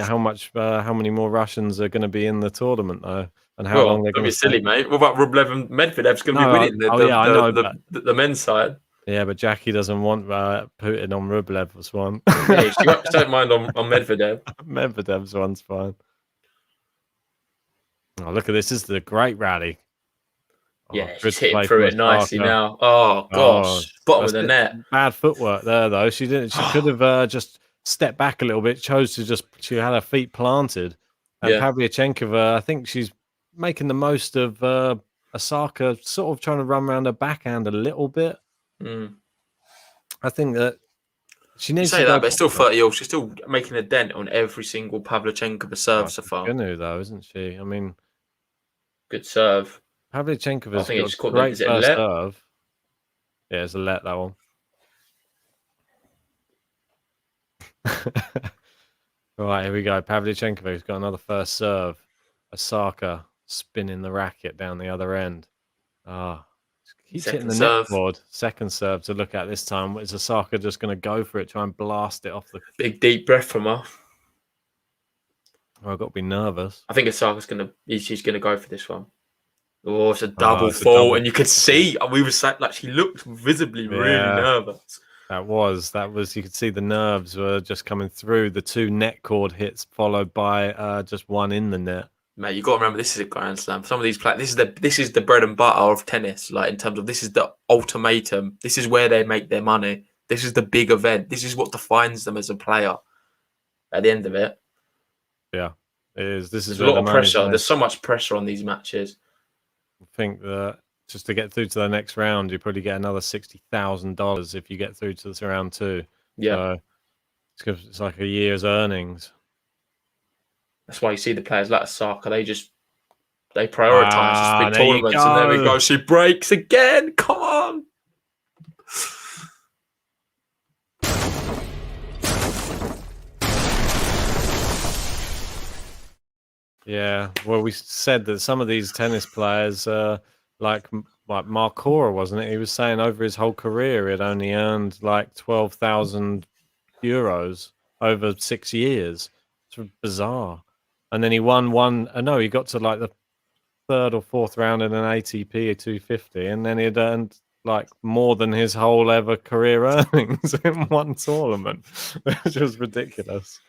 more Russians are going to be in the tournament though, and how long they're Don't going be to silly, mate. What about Rublev and Medvedev's going to be winning I know, the men's side? Yeah, but Jackie doesn't want Putin on Rublev's one. Yeah, she don't mind on Medvedev. Medvedev's one's fine. Oh, look at this! This is a great rally. Yeah, Good she's hitting play through from it nicely Osaka. now. Oh gosh, bottom of the net. Bad footwork there, though. She didn't. She could have just stepped back a little bit. Chose to just. She had her feet planted. And Yeah. Pavlyuchenkova, I think she's making the most of Osaka, sort of trying to run around her backhand a little bit. Mm. I think that she You needs say to that, go. but it's still 30-all. She's still making a dent on every single Pavlyuchenkova serve so far. Gonna though, isn't she? I mean, Good serve. Pavlyuchenkova's I think it's got called great is it first let? serve. Yeah, it's a let that one. Right, here we go. Pavlyuchenkova's got another first serve. Osaka spinning the racket down the other end. Keeps hitting the net board. Second serve to look at this time. Is Osaka just going to go for it, try and blast it off the... Big deep breath from her. Oh, I've got to be nervous. I think Osaka's she's gonna go for this one. Oh, it's a double fault, and you could see we were like she looked visibly really nervous. That was you could see the nerves were just coming through. The two net cord hits followed by just one in the net. Mate, you got to remember this is a Grand Slam. Some of these players, this is the bread and butter of tennis. Like in terms of this is the ultimatum. This is where they make their money. This is the big event. This is what defines them as a player. At the end of it, yeah, it is. There's a lot of pressure. There's so much pressure on these matches. I think that just to get through to the next round, you probably get another $60,000 if you get through to this round two. Yeah, so it's like a year's earnings. That's why you see the players like Osaka. They prioritize big tournaments, and there we go. She breaks again. Come on. Yeah, well, we said that some of these tennis players, like Mark Cora, wasn't it? He was saying over his whole career, he had only earned like 12,000 euros over 6 years. It's bizarre. And then he won one. No, he got to like the third or fourth round in an ATP 250, and then he'd earned like more than his whole ever career earnings in one tournament, which was ridiculous.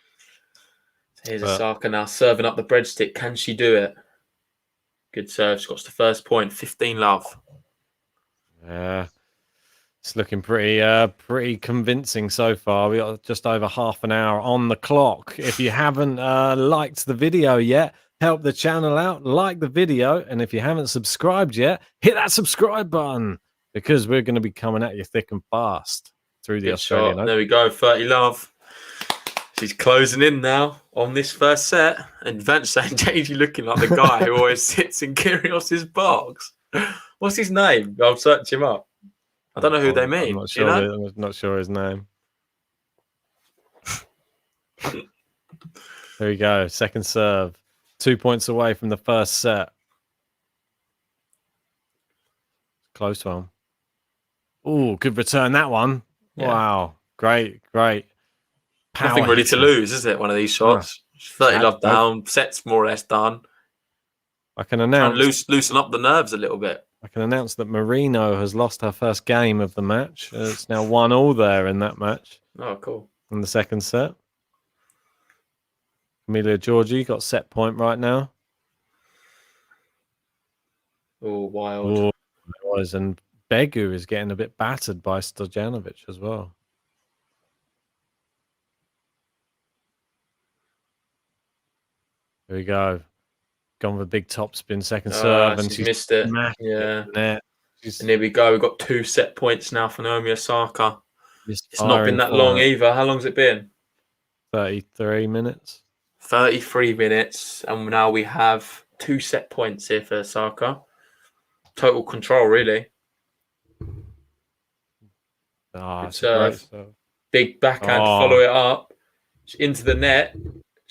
Here's Osaka now serving up the breadstick. Can she do it? Good serve. She got the first point. 15 love. Yeah. It's looking pretty convincing so far. We got just over half an hour on the clock. If you haven't liked the video yet, help the channel out, like the video, and if you haven't subscribed yet, hit that subscribe button because we're going to be coming at you thick and fast through the Good Australian shot. Open. There we go. 30 love. She's closing in now on this first set. And Vance saying, JG looking like the guy who always sits in Kyrgios's box. What's his name? I'll search him up. I don't know who they mean. I'm not sure. I'm not sure his name. There we go. Second serve. 2 points away from the first set. Close one. Oh, good return that one. Yeah. Wow. Great. Nothing really to lose, is it? One of these shots. 30 love down. Set's more or less done. I can announce. Try and loosen up the nerves a little bit. I can announce that Marino has lost her first game of the match. It's now 1-1 there in that match. Oh, cool. In the second set. Emilia Georgi got set point right now. Oh, wild. Oh, it was. And Begu is getting a bit battered by Stojanovic as well. Here we go. Gone with a big topspin second serve. And she's missed it. Yeah. And here we go. We've got 2 set points now for Naomi Osaka. It's not been that long either. How long's it been? 33 minutes. 33 minutes. And now we have 2 set points here for Osaka. Total control, really. Good serve. Big backhand to follow it up. Into the net.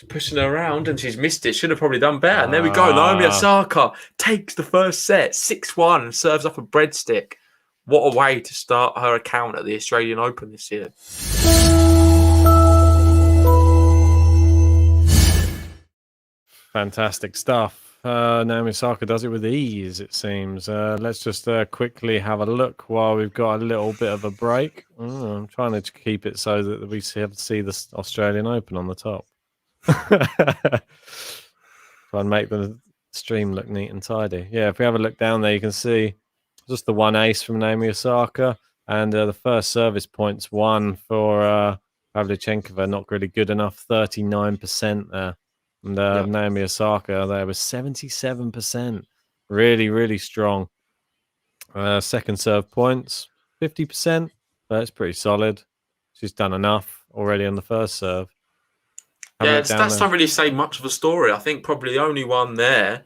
Pushing her around and she's missed it. Should have probably done better. And there we go. Naomi Osaka takes the first set, 6-1, and serves up a breadstick. What a way to start her account at the Australian Open this year. Fantastic stuff. Naomi Osaka does it with ease, it seems. Let's just quickly have a look while we've got a little bit of a break. I'm trying to keep it so that we see the Australian Open on the top. Try and make the stream look neat and tidy. Yeah, if we have a look down there, you can see just the 1 ace from Naomi Osaka, and the first service points won for Pavlyuchenkova. Not really good enough. 39% there, and Naomi Osaka there was 77%. Really strong. Second serve points 50%. That's pretty solid. She's done enough already on the first serve. Yeah, stats don't really say much of a story. I think probably the only one there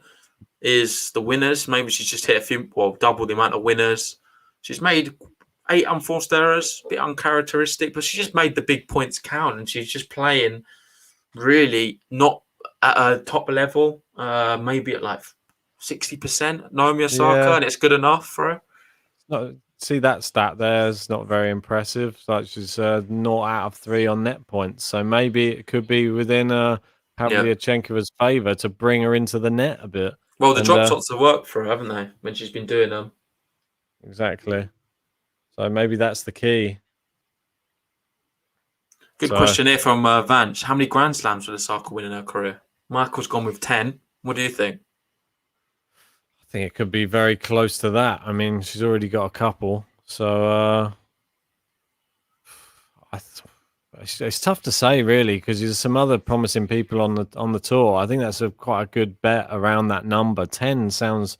is the winners. Maybe she's just hit double the amount of winners. She's made 8 unforced errors, a bit uncharacteristic, but she just made the big points count, and she's just playing really not at a top level, maybe at like 60%, Naomi Osaka, and it's good enough for her. See that stat there is not very impressive. Like she's 0 out of 3 on net points. So maybe it could be within Pavlyuchenkova's favour to bring her into the net a bit. Well, the drop shots have worked for her, haven't they, when she's been doing them? Exactly. So maybe that's the key. Good question here from Vance. How many Grand Slams will Osaka win in her career? Michael's gone with 10. What do you think? I think it could be very close to that. I mean, she's already got a couple, so it's tough to say really, because there's some other promising people on the tour. I think that's quite a good bet around that number. 10 sounds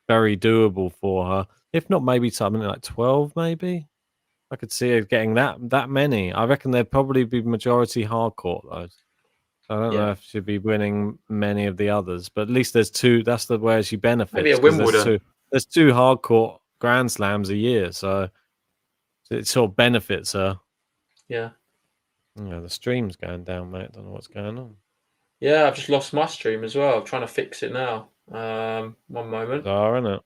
very doable for her. If not, maybe something like 12. Maybe I could see her getting that many. I reckon there'd probably be majority hard court though. I don't know if she'd be winning many of the others, but at least there's 2. That's the where she benefits. Maybe a Wimbledon. There's 2 hard court Grand Slams a year, so it sort of benefits her. Yeah. Yeah, the stream's going down, mate. I don't know what's going on. Yeah, I've just lost my stream as well. I'm trying to fix it now. One moment. Isn't it?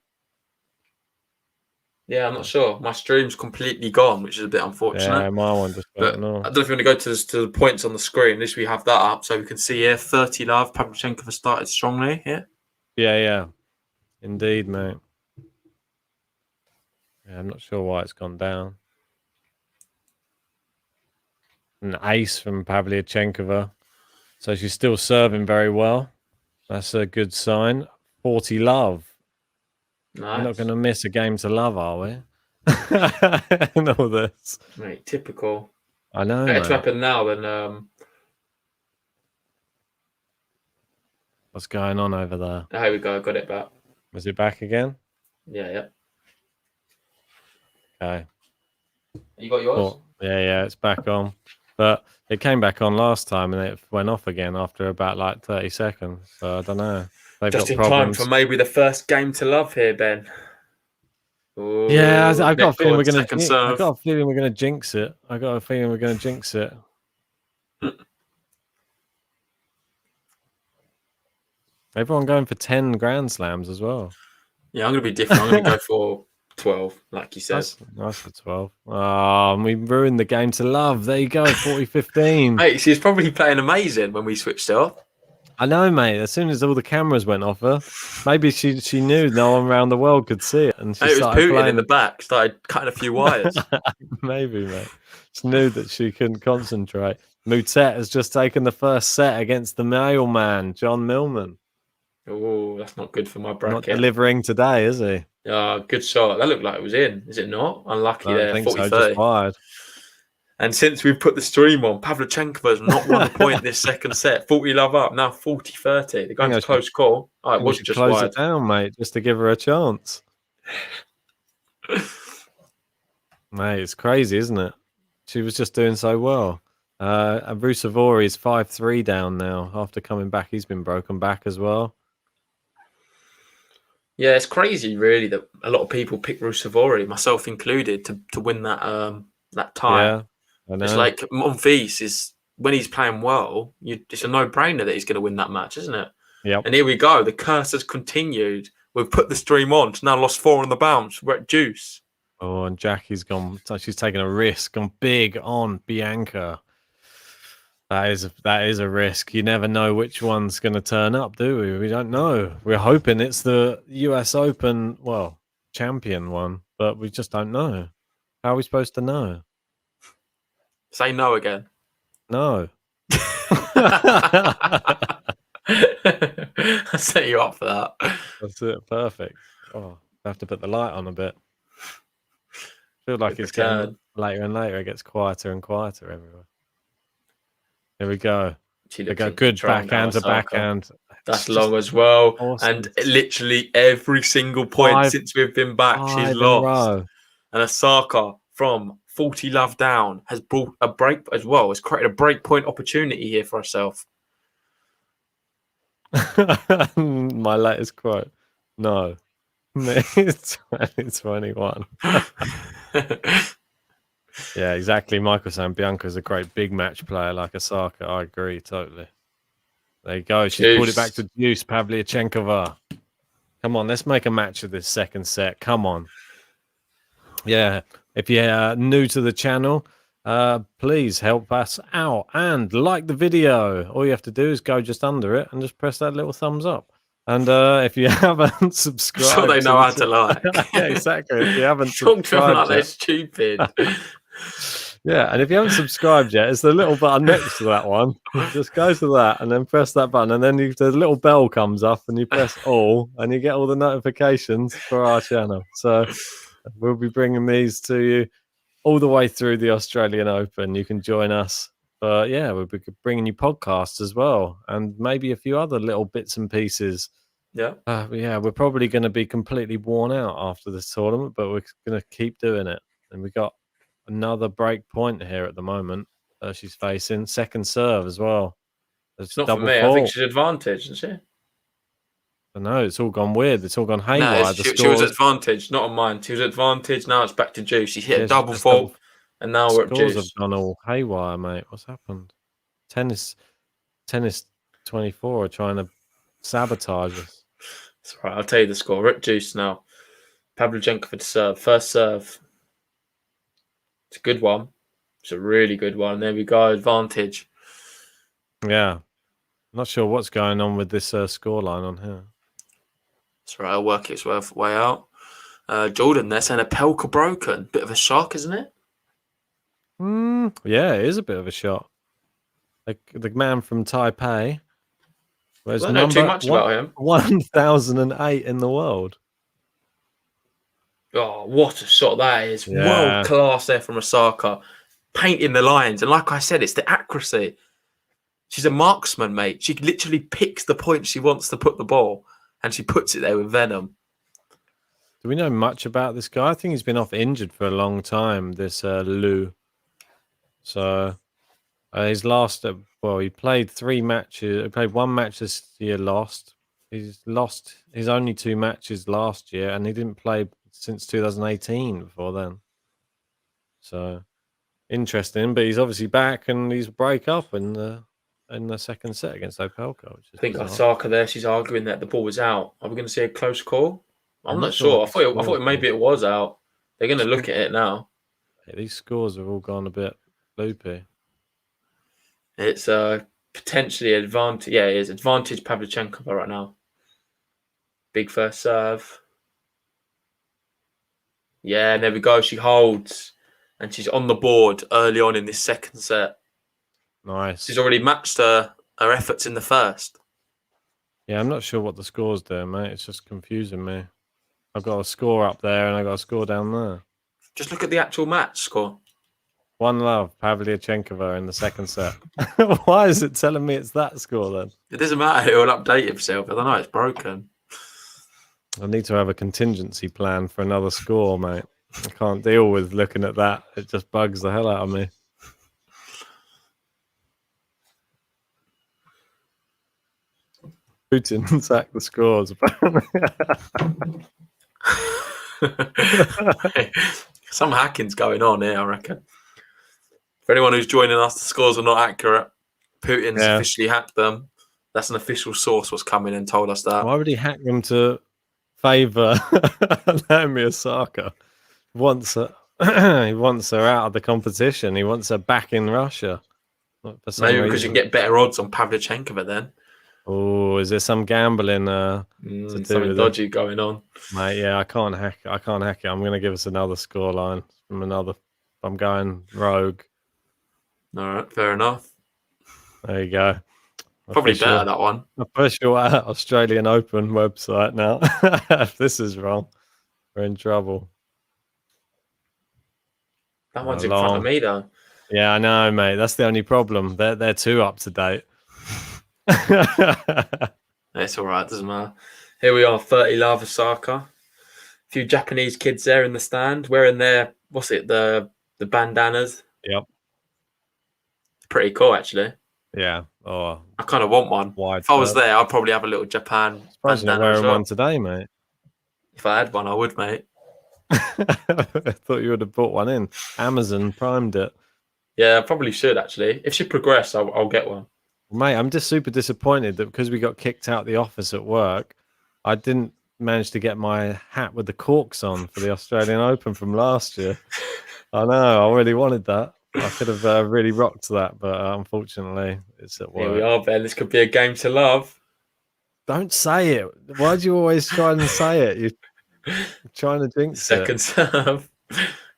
Yeah, I'm not sure. My stream's completely gone, which is a bit unfortunate. Yeah, my one just went off. I don't know if you want to go to the points on the screen. At least we have that up, so we can see here 30 love. Pavlyuchenkova started strongly here. Yeah. Indeed, mate. Yeah, I'm not sure why it's gone down. An ace from Pavlyuchenkova. So she's still serving very well. That's a good sign. 40 love. Nice. We're not going to miss a game to love, are we? and all this. Mate, typical. I know, Better to mate. happen now than What's going on over there? here we go. Got it back. Is it back again? Yeah. Okay. You got yours? Cool. Yeah, it's back on. But it came back on last time and it went off again after about like 30 seconds. So I don't know. They've Just got in time problems. for maybe the first game to love here, Ben. Ooh, Yeah, I've got a feeling we're going second to. serve. I've got a feeling we're going to jinx it. I got a feeling we're going to jinx it. Everyone going for 10 Grand Slams as well. Yeah, I'm going to be different. I'm going to go for 12, like you said. That's nice for 12. Oh, we ruined the game to love. There you go, 40-15. Mate, she's probably playing amazing when we switched it off. I know, mate. As soon as all the cameras went off her, maybe she knew no one around the world could see it, and she It was started Putin playing in the back, started cutting a few wires. Maybe, mate. She knew that she couldn't concentrate. Mutet has just taken the first set against the mailman, John Millman. Oh, that's not good for my Not bracket. delivering today, is he? Good shot. That looked like it was in. Is it not? Unlucky I there. don't think 40 so. 30. Just fired. And since we've put the stream on, Pavlyuchenkova has not won a point this second set. 40 love up, now 40-30. They're going for close call. Oh, it was just close wide. it down, mate, just to give her a chance. Mate, it's crazy, isn't it? She was just doing so well. Rusevori is 5-3 down now after coming back. He's been broken back as well. Yeah, it's crazy, really, that a lot of people pick Rusevori, myself included, to win that tie. Yeah, I know. It's like Monfils is, when he's playing well, it's a no-brainer that he's going to win that match, isn't it? Yep. And here we go. The curse has continued. We've put the stream on. She's now lost 4 on the bounce. We're at deuce. Oh, and Jackie's gone. She's taken a risk, gone big on Bianca. That is a risk. You never know which one's going to turn up, do we? We don't know. We're hoping it's the US Open, champion one, but we just don't know. How are we supposed to know? Say no again. No. I set you up for that. That's it. Perfect. Oh, I have to put the light on a bit. Feel like it's getting later and later. It gets quieter and quieter everywhere. Here we go. They go good backhand to backhand. That's long as well. Awesome. And literally every single point since we've been back, she's lost. And Osaka from 40 love down has brought a break as well. It's created a break point opportunity here for herself. My latest quote. No. It's 2021. Yeah, exactly. Michael saying Bianca's a great big match player like Osaka. I agree totally. There you go. She's pulled it back to deuce. Pavlyuchenkova. Come on, let's make a match of this second set. Come on. Yeah, if you're new to the channel, please help us out and like the video. All you have to do is go just under it and just press that little thumbs up. And if you haven't subscribed, so they know how to like. Yeah, exactly. If you haven't subscribed, like they're stupid. Yeah, and if you haven't subscribed yet, it's the little button next to that one. Just go to that and then press that button, and then the little bell comes up, and you press all, and you get all the notifications for our channel. So we'll be bringing these to you all the way through the Australian Open. You can join us. But yeah, we'll be bringing you podcasts as well, and maybe a few other little bits and pieces. Yeah. Yeah, we're probably going to be completely worn out after this tournament, but we're going to keep doing it. And we got another break point here at the moment. She's facing second serve as well. It's not for me. I think she's advantaged, isn't she? I know, it's all gone weird. It's all gone haywire. No, she was advantaged, not on mine. She was advantaged. Now it's back to juice. She hit a double fault, and now we're at juice. Scores have gone all haywire, mate. What's happened? Tennis 24 are trying to sabotage us. That's right. I'll tell you the score. We're at juice now. Pavlyuchenkova to serve. First serve. It's a good one. It's a really good one. There we go. Advantage. Yeah. Not sure what's going on with this scoreline on here. That's right. I'll work its way out. Jordan, they're saying a Pelka broken. Bit of a shock, isn't it? Yeah, it is a bit of a shock. The man from Taipei. I don't know too much about him. 1008 in the world. Oh, what a shot that is. World Yeah. class there from Osaka. Painting the lines. And like I said, it's the accuracy. She's a marksman, mate. She literally picks the point she wants to put the ball and she puts it there with venom. Do we know much about this guy? I think he's been off injured for a long time, this Lou. So his last, he played 3 matches. He played 1 match this year, lost. He's lost his only 2 matches last year, and he didn't play since 2018 before then. So interesting, but he's obviously back, and he's break up in the second set against Opelka, which is I think bizarre. Osaka there, she's arguing that the ball was out. Are we going to see a close call? I'm not sure sure. what I thought maybe it was out. They're going to look at it now. Yeah, these scores have all gone a bit loopy. It's potentially advantage. Yeah, it is advantage Pavlyuchenkova right now. Big first serve. Yeah, and there we go. She holds, and she's on the board early on in this second set. Nice. She's already matched her efforts in the first. Yeah, I'm not sure what the score's there, mate. It's just confusing me. I've got a score up there, and I've got a score down there. Just look at the actual match score. 1-0, Pavlyuchenkova in the second set. Why is it telling me it's that score then? It doesn't matter. It will update itself. I don't know. It's broken. I need to have a contingency plan for another score, mate. I can't deal with looking at that. It just bugs the hell out of me. Putin sacked the scores, apparently. Some hacking's going on here, I reckon. For anyone who's joining us, the scores are not accurate. Putin's officially hacked them. That's an official source was coming and told us that. Why would he hack them to favour Naomi Osaka? He wants her out of the competition. He wants her back in Russia. Maybe because you can get better odds on Pavlyuchenkova then. Oh, is there some gambling something dodgy going on? Mate, yeah, I can't hack it. I'm going to give us another scoreline from another. I'm going rogue. All right, fair enough. There you go. Probably better, that one. Official Australian Open website now. If this is wrong, we're in trouble. That one's in front of me, though. Yeah, I know, mate. That's the only problem. They're too up to date. It's all right. Doesn't matter. Here we are, 30 Love Osaka. A few Japanese kids there in the stand wearing their, what's it, the bandanas. Yep. Pretty cool, actually. Yeah. Oh, I kind of want one. If I was there, I'd probably have a little Japan bandana. You're wearing one today, mate. If I had one, I would, mate. I thought you would have bought one in. Amazon primed it. Yeah, I probably should, actually. If she progress, I'll get one. Mate, I'm just super disappointed that because we got kicked out the office at work, I didn't manage to get my hat with the corks on for the Australian Open from last year. I know, I really wanted that. I could have really rocked that, but unfortunately, it's at work. Here we are, Ben. This could be a game to love. Don't say it. Why do you always try and say it? You're trying to jinx Second serve.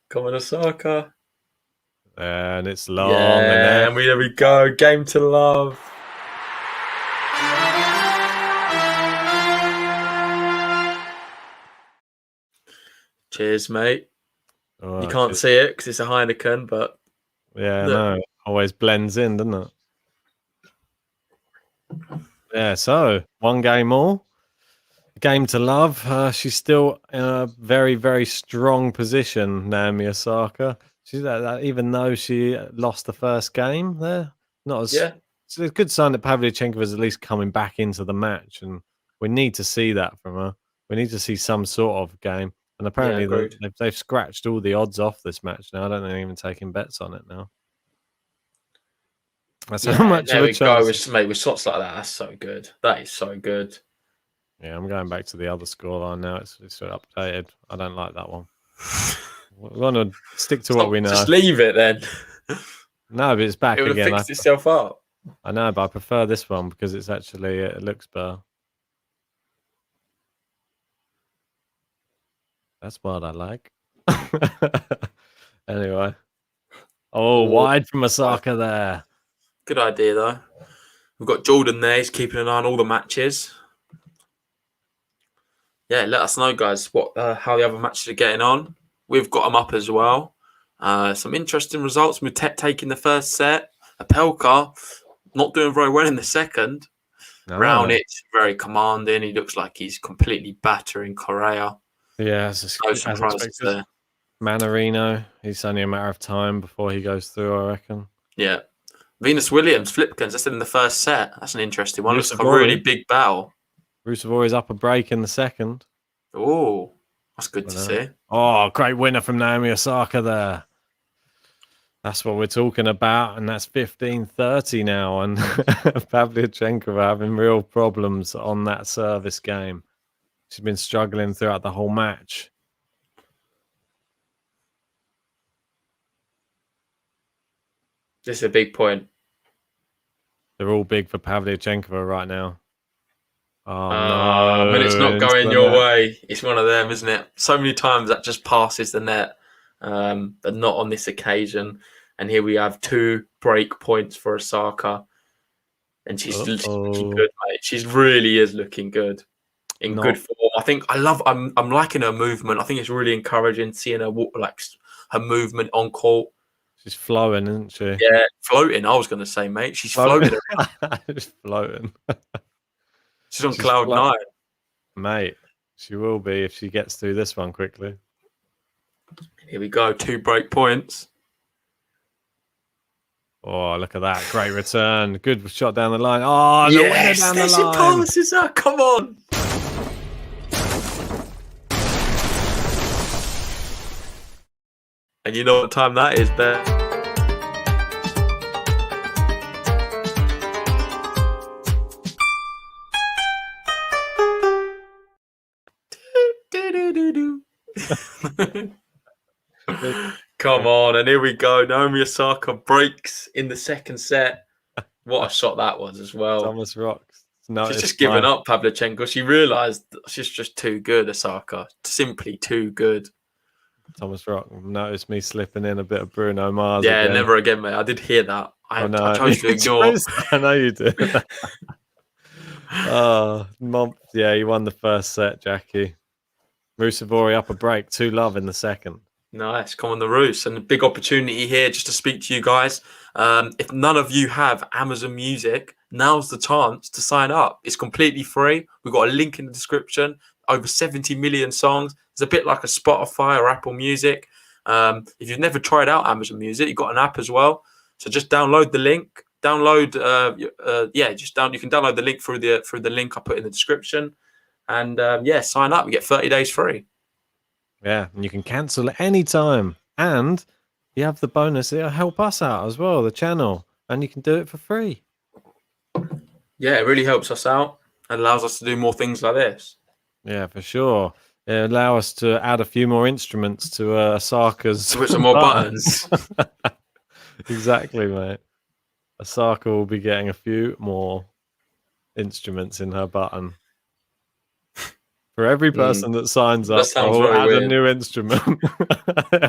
Come on, Osaka. And it's long. Yeah, and there we go. Game to love. Cheers, mate. Oh, you can't see it because it's a Heineken, but yeah, no, it always blends in, doesn't it? Yeah, so 1 game all. Game to love. She's still in a very, very strong position, Naomi Osaka. She's even though she lost the first game there, not as. Yeah. It's a good sign that Pavlyuchenkova is at least coming back into the match, and we need to see that from her. We need to see some sort of game, and apparently they've scratched all the odds off this match now. I don't think they're even taking bets on it now. That's how much there of a we chance. go. Mate, with shots like that, that's so good. That is so good. Yeah, I'm going back to the other scoreline now. It's updated. I don't like that one. We're going to stick to what we know. Just leave it then. No, but it's back it would again. It fixed itself up. I know, but I prefer this one because it's actually, it looks better. That's what I like. Anyway. Oh, wide from Osaka there. Good idea, though. We've got Jordan there. He's keeping an eye on all the matches. Yeah, let us know, guys, what how the other matches are getting on. We've got them up as well. Some interesting results. Mutet taking the first set. Apelka not doing very well in the second. No. Raonic very commanding. He looks like he's completely battering Korea. Yeah, No as surprises expected. there. Manarino, he's only a matter of time before he goes through, I reckon. Yeah. Venus Williams, Flipkins, that's in the first set. That's an interesting one. Looks like a Rusevori. really big battle. Rusevori's up a break in the second. Oh, that's good to see. Oh, great winner from Naomi Osaka there. That's what we're talking about, and that's 15-30 now. And Pavlyuchenkova having real problems on that service game. She's been struggling throughout the whole match. This is a big point. They're all big for Pavlyuchenkova right now. Oh, no. When it's not going your way, it's one of them, isn't it? So many times that just passes the net, but not on this occasion. And here we have 2 break points for Osaka. And she's looking good, mate. She really is looking good. Good form. I think I'm liking her movement. I think it's really encouraging seeing her her movement on court. She's flowing, isn't she? Yeah, floating. I was going to say, mate, she's floating. She's floating. She's on cloud 9, mate. She will be if she gets through this one quickly. Here we go. 2 break points. Oh, look at that! Great return. Good shot down the line. Oh, yes, down the line. Passes her. Come on. And you know what time that is, Ben? Come on, and here we go. Naomi Osaka breaks in the second set. What a shot that was as well. Thomas rocks. She's just given up, Pavlyuchenkova. She realised she's just too good, Osaka. Simply too good. Thomas Rock noticed me slipping in a bit of Bruno Mars. Yeah, again. Never again, mate. I did hear that. I chose to ignore. I know you did. Yeah, you won the first set, Jackie. Rusevori up a break, 2-love in the second. Nice, come on the Roos. And a big opportunity here just to speak to you guys. If none of you have Amazon Music, now's the chance to sign up. It's completely free. We've got a link in the description. Over 70 million songs. It's a bit like a Spotify or Apple Music. If you've never tried out Amazon Music, you've got an app as well. So just download the link. You can download the link through the link I put in the description. And sign up. You get 30 days free. Yeah, and you can cancel at any time. And you have the bonus. It'll help us out as well, the channel. And you can do it for free. Yeah, it really helps us out. It allows us to do more things like this. Yeah, for sure. It allow us to add a few more instruments to Osaka's. Put some more buttons. Exactly, mate. Osaka will be getting a few more instruments in her button. For every person that signs up, I'll add a new instrument.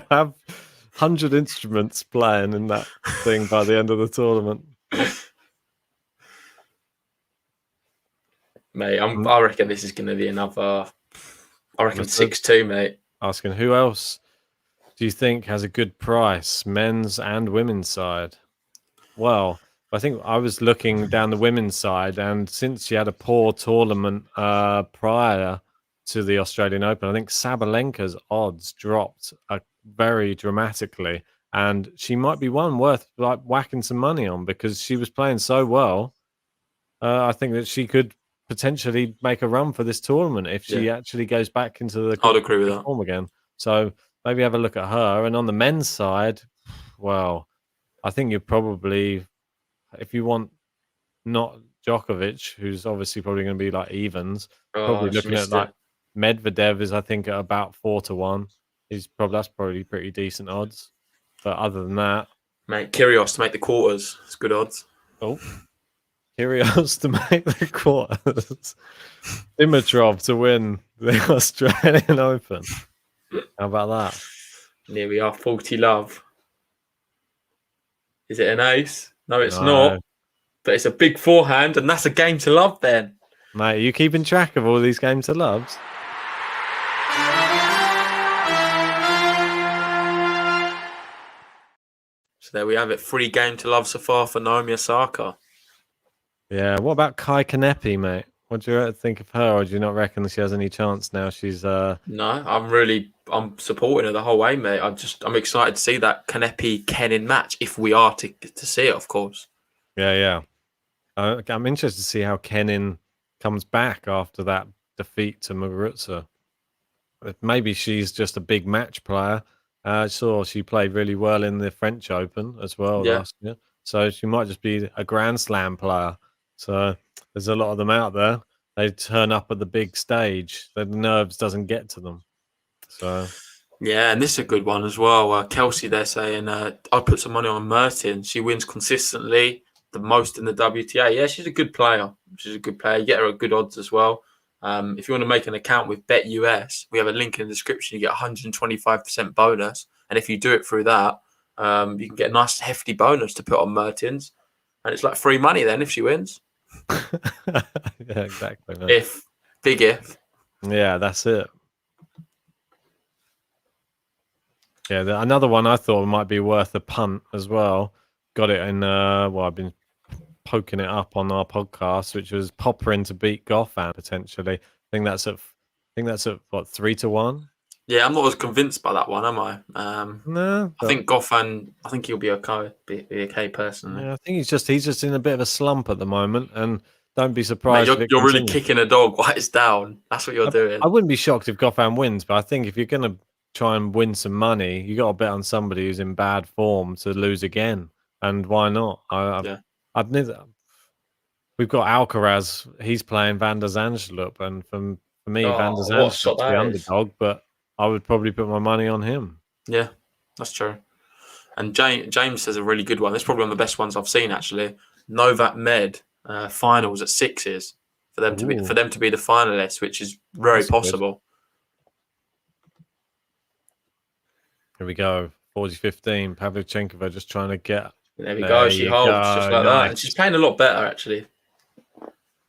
Have 100 instruments playing in that thing by the end of the tournament. Mate, I reckon this is going to be another. I reckon 6-2, mate. Asking who else do you think has a good price, men's and women's side? Well, I think I was looking down the women's side, and since she had a poor tournament prior to the Australian Open, I think Sabalenka's odds dropped very dramatically, and she might be one worth whacking some money on because she was playing so well. I think that she could potentially make a run for this tournament if she actually goes back into the I'd agree with that form again. So maybe have a look at her. And on the men's side, well, I think you're probably, if you want not Djokovic, who's obviously probably going to be like evens, probably looking at like Medvedev is, I think, at about 4-1. That's probably pretty decent odds. But other than that, mate, Kyrgios to make the quarters. It's good odds. Oh, Kyrgios to make the quarters. Dimitrov to win the Australian Open. How about that? Here we are, 40-love. Is it an ace? No, it's not. But it's a big forehand, and that's a game to love then. Mate, are you keeping track of all these games to loves? So there we have it. 3 game to love so far for Naomi Osaka. Yeah. What about Kai Kanepi, mate? What do you think of her, or do you not reckon she has any chance now? She's No, I'm supporting her the whole way, mate. I'm excited to see that Kanepi Kenin match if we are to see it, of course. yeah. I'm interested to see how Kenin comes back after that defeat to Muguruza. Maybe she's just a big match player. I saw she played really well in the French Open as well Yeah. last year. So she might just be a Grand Slam player. So there's a lot of them out there. They turn up at the big stage. The nerves doesn't get to them. So Yeah, and this is a good one as well. Kelsey, they're saying, I'd put some money on Mertens. She wins consistently, the most in the WTA. Yeah, she's a good player. She's a good player. You get her at good odds as well. If you want to make an account with BetUS, we have a link in the description. You get 125% bonus. And if you do it through that, you can get a nice hefty bonus to put on Mertens. And it's like free money then if she wins. yeah, exactly. Man. Big if. Yeah, that's it. Yeah, another one I thought might be worth a punt as well. Got it in. I've been poking it up on our podcast, which was Popperin to beat Goffin potentially. I think that's at what 3-1. Yeah, I'm not as convinced by that one, am I? No, I think Goffin. I think he'll be okay. Be okay personally. Yeah, I think he's just in a bit of a slump at the moment, and don't be surprised. Mate, you're really kicking a dog while it's down. That's what you're doing. I wouldn't be shocked if Goffin wins, but I think if you're going to try and win some money, you got to bet on somebody who's in bad form to lose again. And why not? We've got Alcaraz. He's playing Van der Zandschulp, and for me, Van der Zandschulp's the underdog, but I would probably put my money on him. Yeah, that's true. And James says a really good one. It's probably one of the best ones I've seen actually. Novak Med finals at 6s for them to be the finalists, which is very possible. Good. Here we go. 40-15. Pavlyuchenkova just trying to get. There we go. She holds just like that. And she's playing a lot better, actually.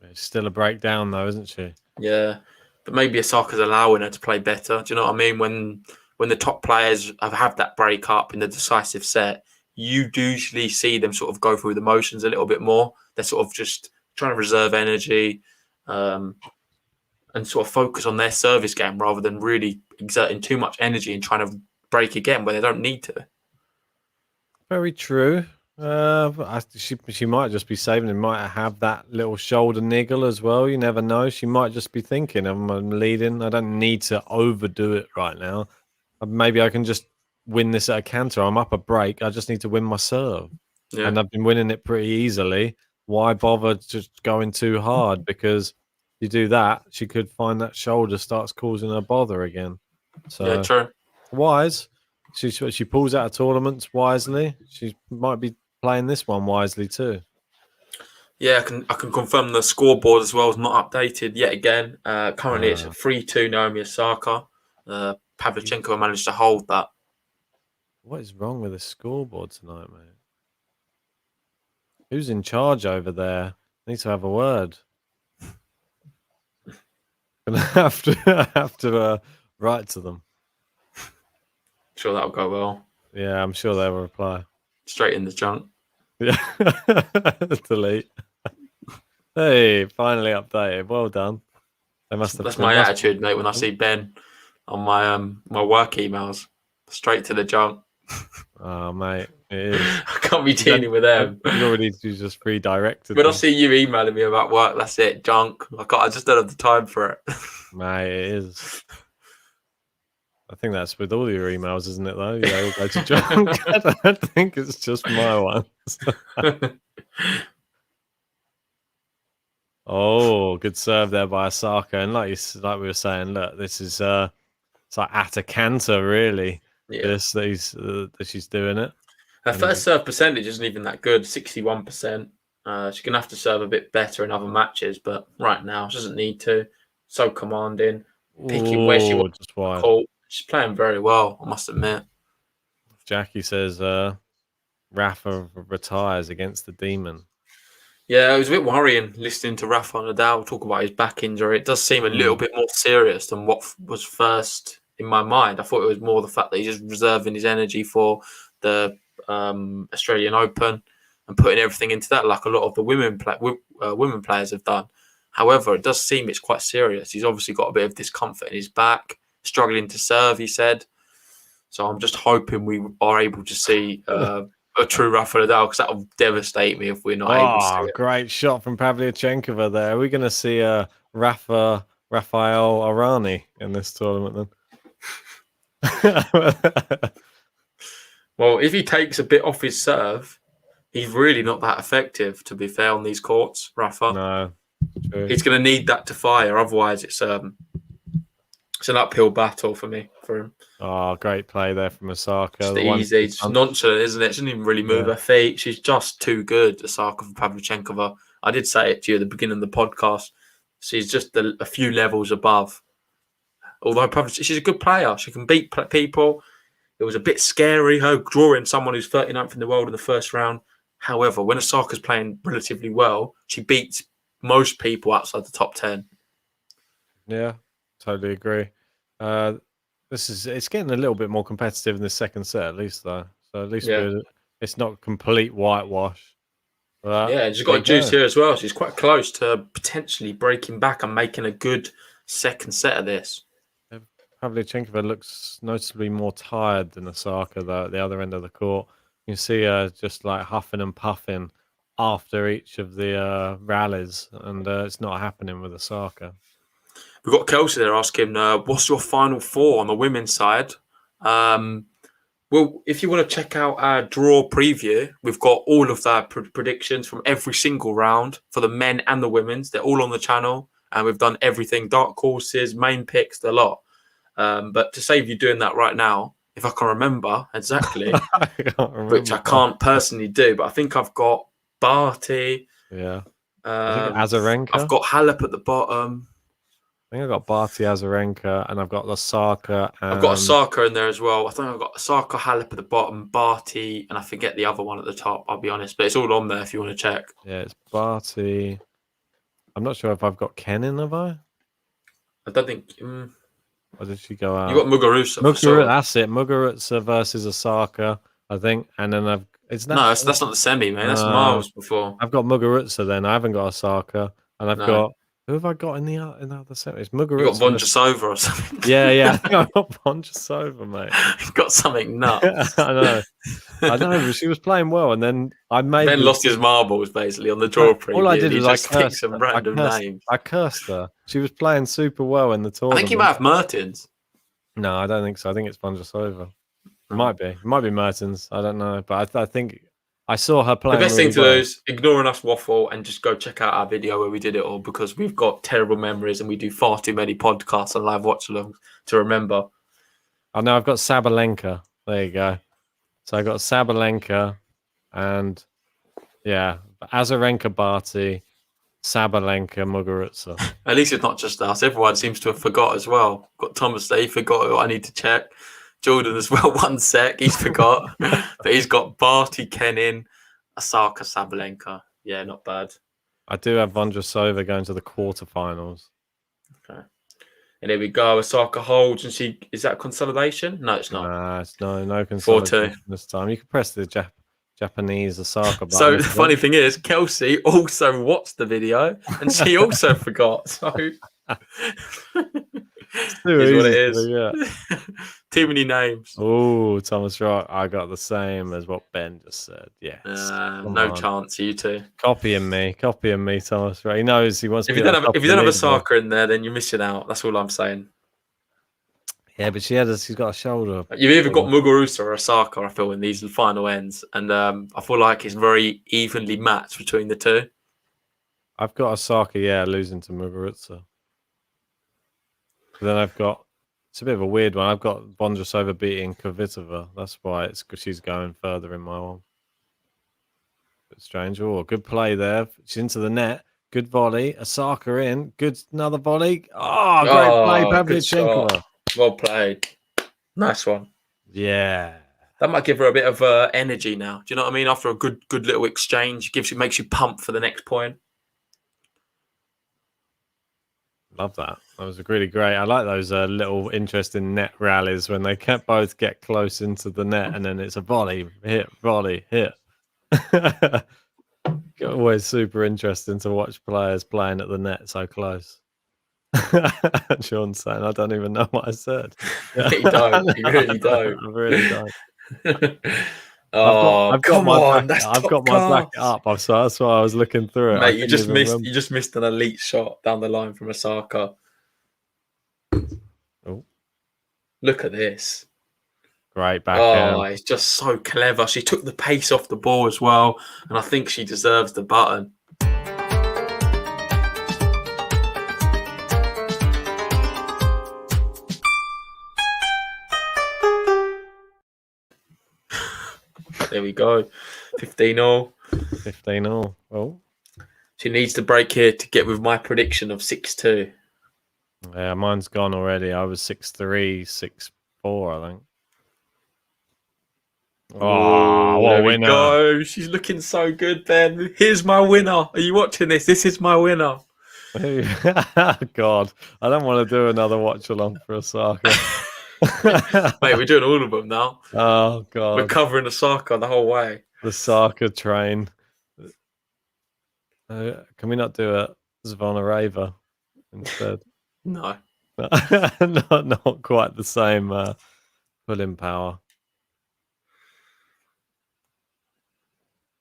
It's still a breakdown, though, isn't she? Yeah. But maybe Osaka's allowing her to play better. Do you know what I mean? When the top players have that break up in the decisive set, you usually see them sort of go through the motions a little bit more. They're sort of just trying to reserve energy and sort of focus on their service game rather than really exerting too much energy and trying to break again where they don't need to. Very true. She might just be saving it. Might have that little shoulder niggle as well. You never know. She might just be thinking, I'm leading. I don't need to overdo it right now. Maybe I can just win this at a canter. I'm up a break. I just need to win my serve. Yeah. And I've been winning it pretty easily. Why bother just going too hard? Because you do that, she could find that shoulder starts causing her bother again. So yeah, true. Wise. She pulls out of tournaments wisely. She might be playing this one wisely too. Yeah, I can confirm the scoreboard as well is not updated yet again. Currently, it's 3-2 Naomi Osaka. Pavlyuchenkova managed to hold that. What is wrong with the scoreboard tonight, mate? Who's in charge over there? I need to have a word. Gonna have to write to them. Sure, that'll go well. Yeah, I'm sure they will reply. Straight in the junk. Yeah. Delete. Hey, finally updated. Well done. They must have. That's my attitude, mate. When I see Ben on my my work emails, straight to the junk. Oh, mate, it is. I can't be dealing with them. You already just redirected. When I see you emailing me about work, that's it, junk. I just don't have the time for it. Mate, it is. I think that's with all your emails, isn't it, though? Yeah, all go to junk. I don't think it's just my ones. Oh, good serve there by Osaka. And like we were saying, look, this is it's like at a canter, really. Yeah. That she's doing it. Her first serve percentage isn't even that good, 61%. She's going to have to serve a bit better in other matches, but right now she doesn't need to. So commanding, picking where she wants to call. She's playing very well, I must admit. Jackie says Rafa retires against the Demon. Yeah, it was a bit worrying listening to Rafa Nadal talk about his back injury. It does seem a little bit more serious than what was first in my mind. I thought it was more the fact that he's just reserving his energy for the Australian Open and putting everything into that, like a lot of the women players have done. However, it does seem it's quite serious. He's obviously got a bit of discomfort in his back, struggling to serve, he said. So I'm just hoping we are able to see a true Rafa Nadal, because that will devastate me if we're not able to see it. Great shot from Pavlyuchenkova there. Are we going to see Rafael Arani in this tournament then? Well, if he takes a bit off his serve, he's really not that effective, to be fair, on these courts, Rafa. No. True. He's going to need that to fire. Otherwise, it's an uphill battle for him. Oh, great play there from Osaka. Just easy, just nonchalant, isn't it? She doesn't even really move her feet. She's just too good, Osaka, for Pavlyuchenkova. I did say it to you at the beginning of the podcast. She's just a few levels above. Although she's a good player. She can beat people. It was a bit scary, her drawing someone who's 39th in the world in the first round. However, when Osaka's playing relatively well, she beats most people outside the top 10. Yeah, totally agree. It's getting a little bit more competitive in the second set, at least, though. So at least it's not complete whitewash. And she's got a juice here as well. She's quite close to potentially breaking back and making a good second set of this. Pavlyuchenkova looks noticeably more tired than Osaka, though, at the other end of the court. You can see her just like huffing and puffing after each of the rallies, and it's not happening with Osaka. We've got Kelsey there asking, what's your final four on the women's side? Well, if you want to check out our draw preview, we've got all of the predictions from every single round for the men and the women's. They're all on the channel, and we've done everything, dark horses, main picks, the lot. But to save you doing that right now, if I can remember exactly, which I can't personally do, but I think I've got Barty. Yeah. I think Azarenka. I've got Halep at the bottom. I think I've got Barty, Azarenka, and I've got Osaka. I've got Osaka in there as well. I think I've got Osaka, Halep at the bottom, Barty, and I forget the other one at the top, I'll be honest. But it's all on there if you want to check. Yeah, it's Barty. I'm not sure if I've got Ken in, have I? I don't think... Or did she go out? You got Muguruza. That's it. Muguruza versus Osaka, I think. And then I've... that's not the semi, man. That's miles before. I've got Muguruza then. I haven't got Osaka. And I've got... Who have I got in the other set? It's Muguruza. You got Vondrasova or something. Yeah. I got Vondrasova, mate. You've got something nuts. I know, but she was playing well, and then Ben lost his marbles basically on the draw preview. All I did was just picked some random names. I cursed her. She was playing super well in the tournament. I think you might have Mertens. No, I don't think so. I think it's Vondrasova. It might be. It might be Mertens. I don't know, but I think I saw her playing. The best thing to do is ignoring us waffle and just go check out our video where we did it all, because we've got terrible memories and we do far too many podcasts and live watch-alongs to remember. I know I've got Sabalenka. There you go. So I got Sabalenka and Azarenka, Barty, Sabalenka, Muguruza. At least it's not just us. Everyone seems to have forgot as well. Got Thomas there. He forgot who I need to check. Jordan as well. 1 sec. He's forgot. But he's got Barty, Kenin, Osaka, Sabalenka. Yeah, not bad. I do have Vondrasova going to the quarterfinals. Okay. And here we go. Osaka holds, and is that consolidation? No, it's not. Nah, it's no consolidation 4-2 this time. You can press the Japanese Osaka button. So the funny thing is, Kelsey also watched the video, and she also forgot. So it's what it is. Yeah. Too many names. Oh, Thomas, right. I got the same as what Ben just said. Yeah. No chance, you two. Copying me, Thomas. Right. He knows he wants. If you don't have Osaka in there, then you're missing out. That's all I'm saying. Yeah, but she's got a shoulder. You've either got Muguruza or Osaka, I feel, in these final ends, and I feel like it's very evenly matched between the two. I've got Osaka, losing to Muguruza. Then I've got, it's a bit of a weird one. I've got Vondrasova beating Kvitova. That's why she's going further in my one. Bit strange. Oh, good play there. She's into the net. Good volley. Osaka in. Good, another volley. Oh, great play, Pavlyuchenkova. Well played. Nice one. Yeah. That might give her a bit of energy now. Do you know what I mean? After a good little exchange, makes you pumped for the next point. Love that. That was really great. I like those little interesting net rallies when they can both get close into the net and then it's a volley, hit, hit. Always super interesting to watch players playing at the net so close. Sean's saying, I don't even know what I said. You don't. You really don't. I really don't. I've got my bracket up, so that's why I was looking through it. Mate, you just missed an elite shot down the line from Osaka. Oh. Look at this. Great backhand. Oh, it's just so clever. She took the pace off the ball as well, and I think she deserves the button. There we go. 15-0. 15-0. Oh. She needs to break here to get with my prediction of 6-2. Yeah, mine's gone already. I was 6-3, 6-4, I think. Oh, what a winner. Go. She's looking so good, Ben. Here's my winner. Are you watching this? This is my winner. God, I don't want to do another watch along for Osaka. Mate, we're doing all of them now. Oh, God. We're covering Osaka the whole way. The Osaka train. Can we not do a Zvonareva instead? No. not quite the same pulling power.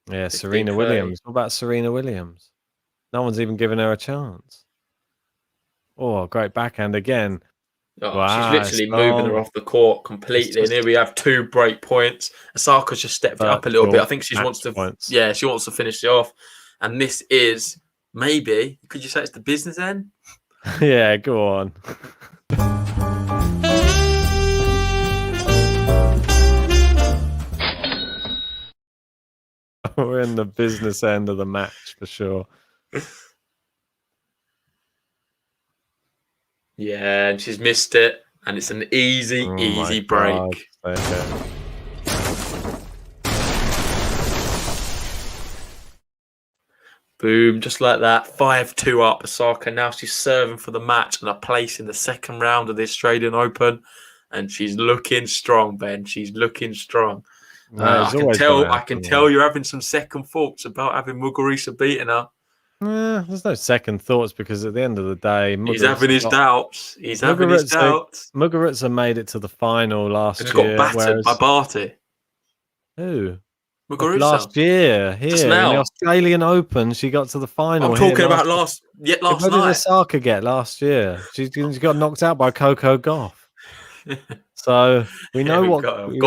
Yeah, Serena Williams. What about Serena Williams? No one's even given her a chance. Oh, great backhand again. Oh, wow, she's literally moving her off the court completely. And here we have 2 break points. Osaka's just stepped it up a little bit. I think she wants to finish it off. And this is maybe, could you say it's the business end? Yeah, go on. We're in the business end of the match for sure. Yeah, and she's missed it. And it's an easy break. Okay. Boom, just like that. 5-2 up, Osaka. Now she's serving for the match and a place in the second round of the Australian Open. And she's looking strong, Ben. She's looking strong. I can tell you're having some second thoughts about having Muguruza beating her. There's no second thoughts because at the end of the day, he's having his doubts. Muguruza made it to the final last year. Got battered by Barty. Who? Muguruza. Last year, here in the Australian Open, she got to the final. I'm talking about last night. What did Osaka get last year? She got knocked out by Coco Gauff. So we know what. I've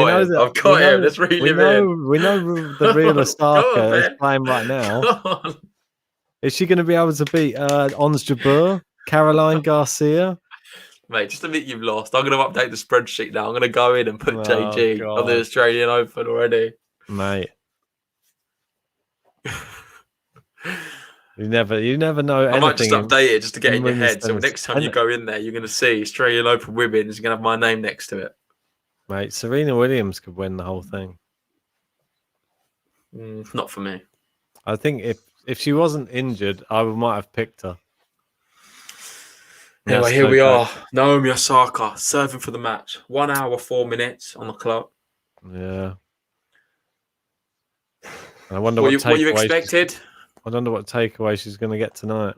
got him. Let's relive it. We know the real Osaka is playing right now. Is she going to be able to beat Ons Jabeur, Caroline Garcia? Mate, just admit you've lost. I'm going to update the spreadsheet now. I'm going to go in and put JG on the Australian Open already. Mate. You never know anything. I might just update it just to get in your head. So next time you go in there, you're going to see Australian Open Women is going to have my name next to it. Mate, Serena Williams could win the whole thing. Not for me. I think if she wasn't injured, I might have picked her. Anyway, here we are. Naomi Osaka serving for the match. 1 hour, 4 minutes on the clock. Yeah. I wonder what you expected. I wonder what takeaway she's going to get tonight.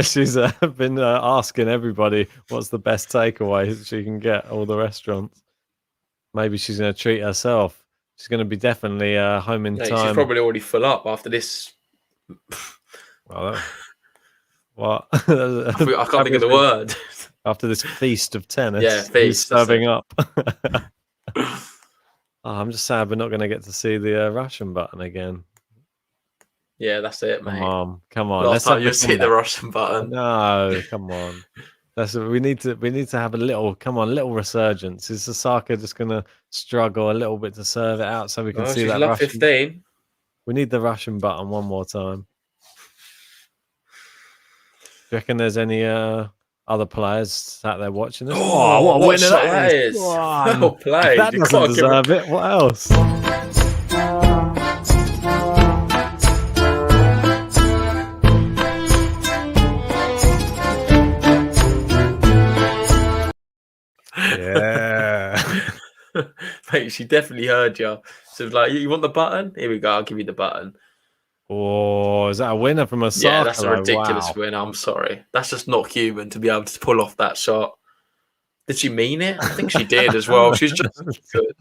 She's been asking everybody what's the best takeaway she can get at all the restaurants. Maybe she's going to treat herself. She's going to be definitely home in time. She's probably already full up after this. Well, what? I can't think of the word. After this feast of tennis. Yeah, feast. Serving up. I'm just sad we're not going to get to see the Russian button again. Yeah, that's it, mate. Come on. Last time you'll see the Russian button. No, come on. We need to have a little resurgence. Is Osaka just going to struggle a little bit to serve it out so we can see that Russian? 15. We need the Russian button one more time. Do you reckon there's any other players out there watching this? Oh, what a winner that is. Well played. That doesn't deserve it. What else? Mate, she definitely heard you. So like, you want the button? Here we go. I'll give you the button. Oh, is that a winner from Osaka? Yeah, that's a ridiculous Wow. win. I'm sorry. That's just not human to be able to pull off that shot. Did she mean it? I think she did as well. She's just good.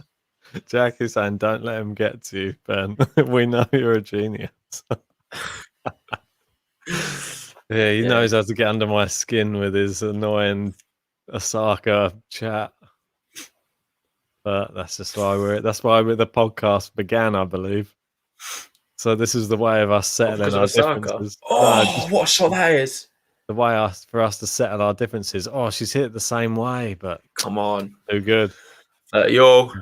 Jack is saying, don't let him get to you, Ben. We know you're a genius. Yeah, he knows how to get under my skin with his annoying Osaka chat. But that's just why the podcast began, I believe. So this is the way of us settling our differences. Oh, what a shot that is! The way for us to settle our differences. Oh, she's hit it the same way, but come on, too good.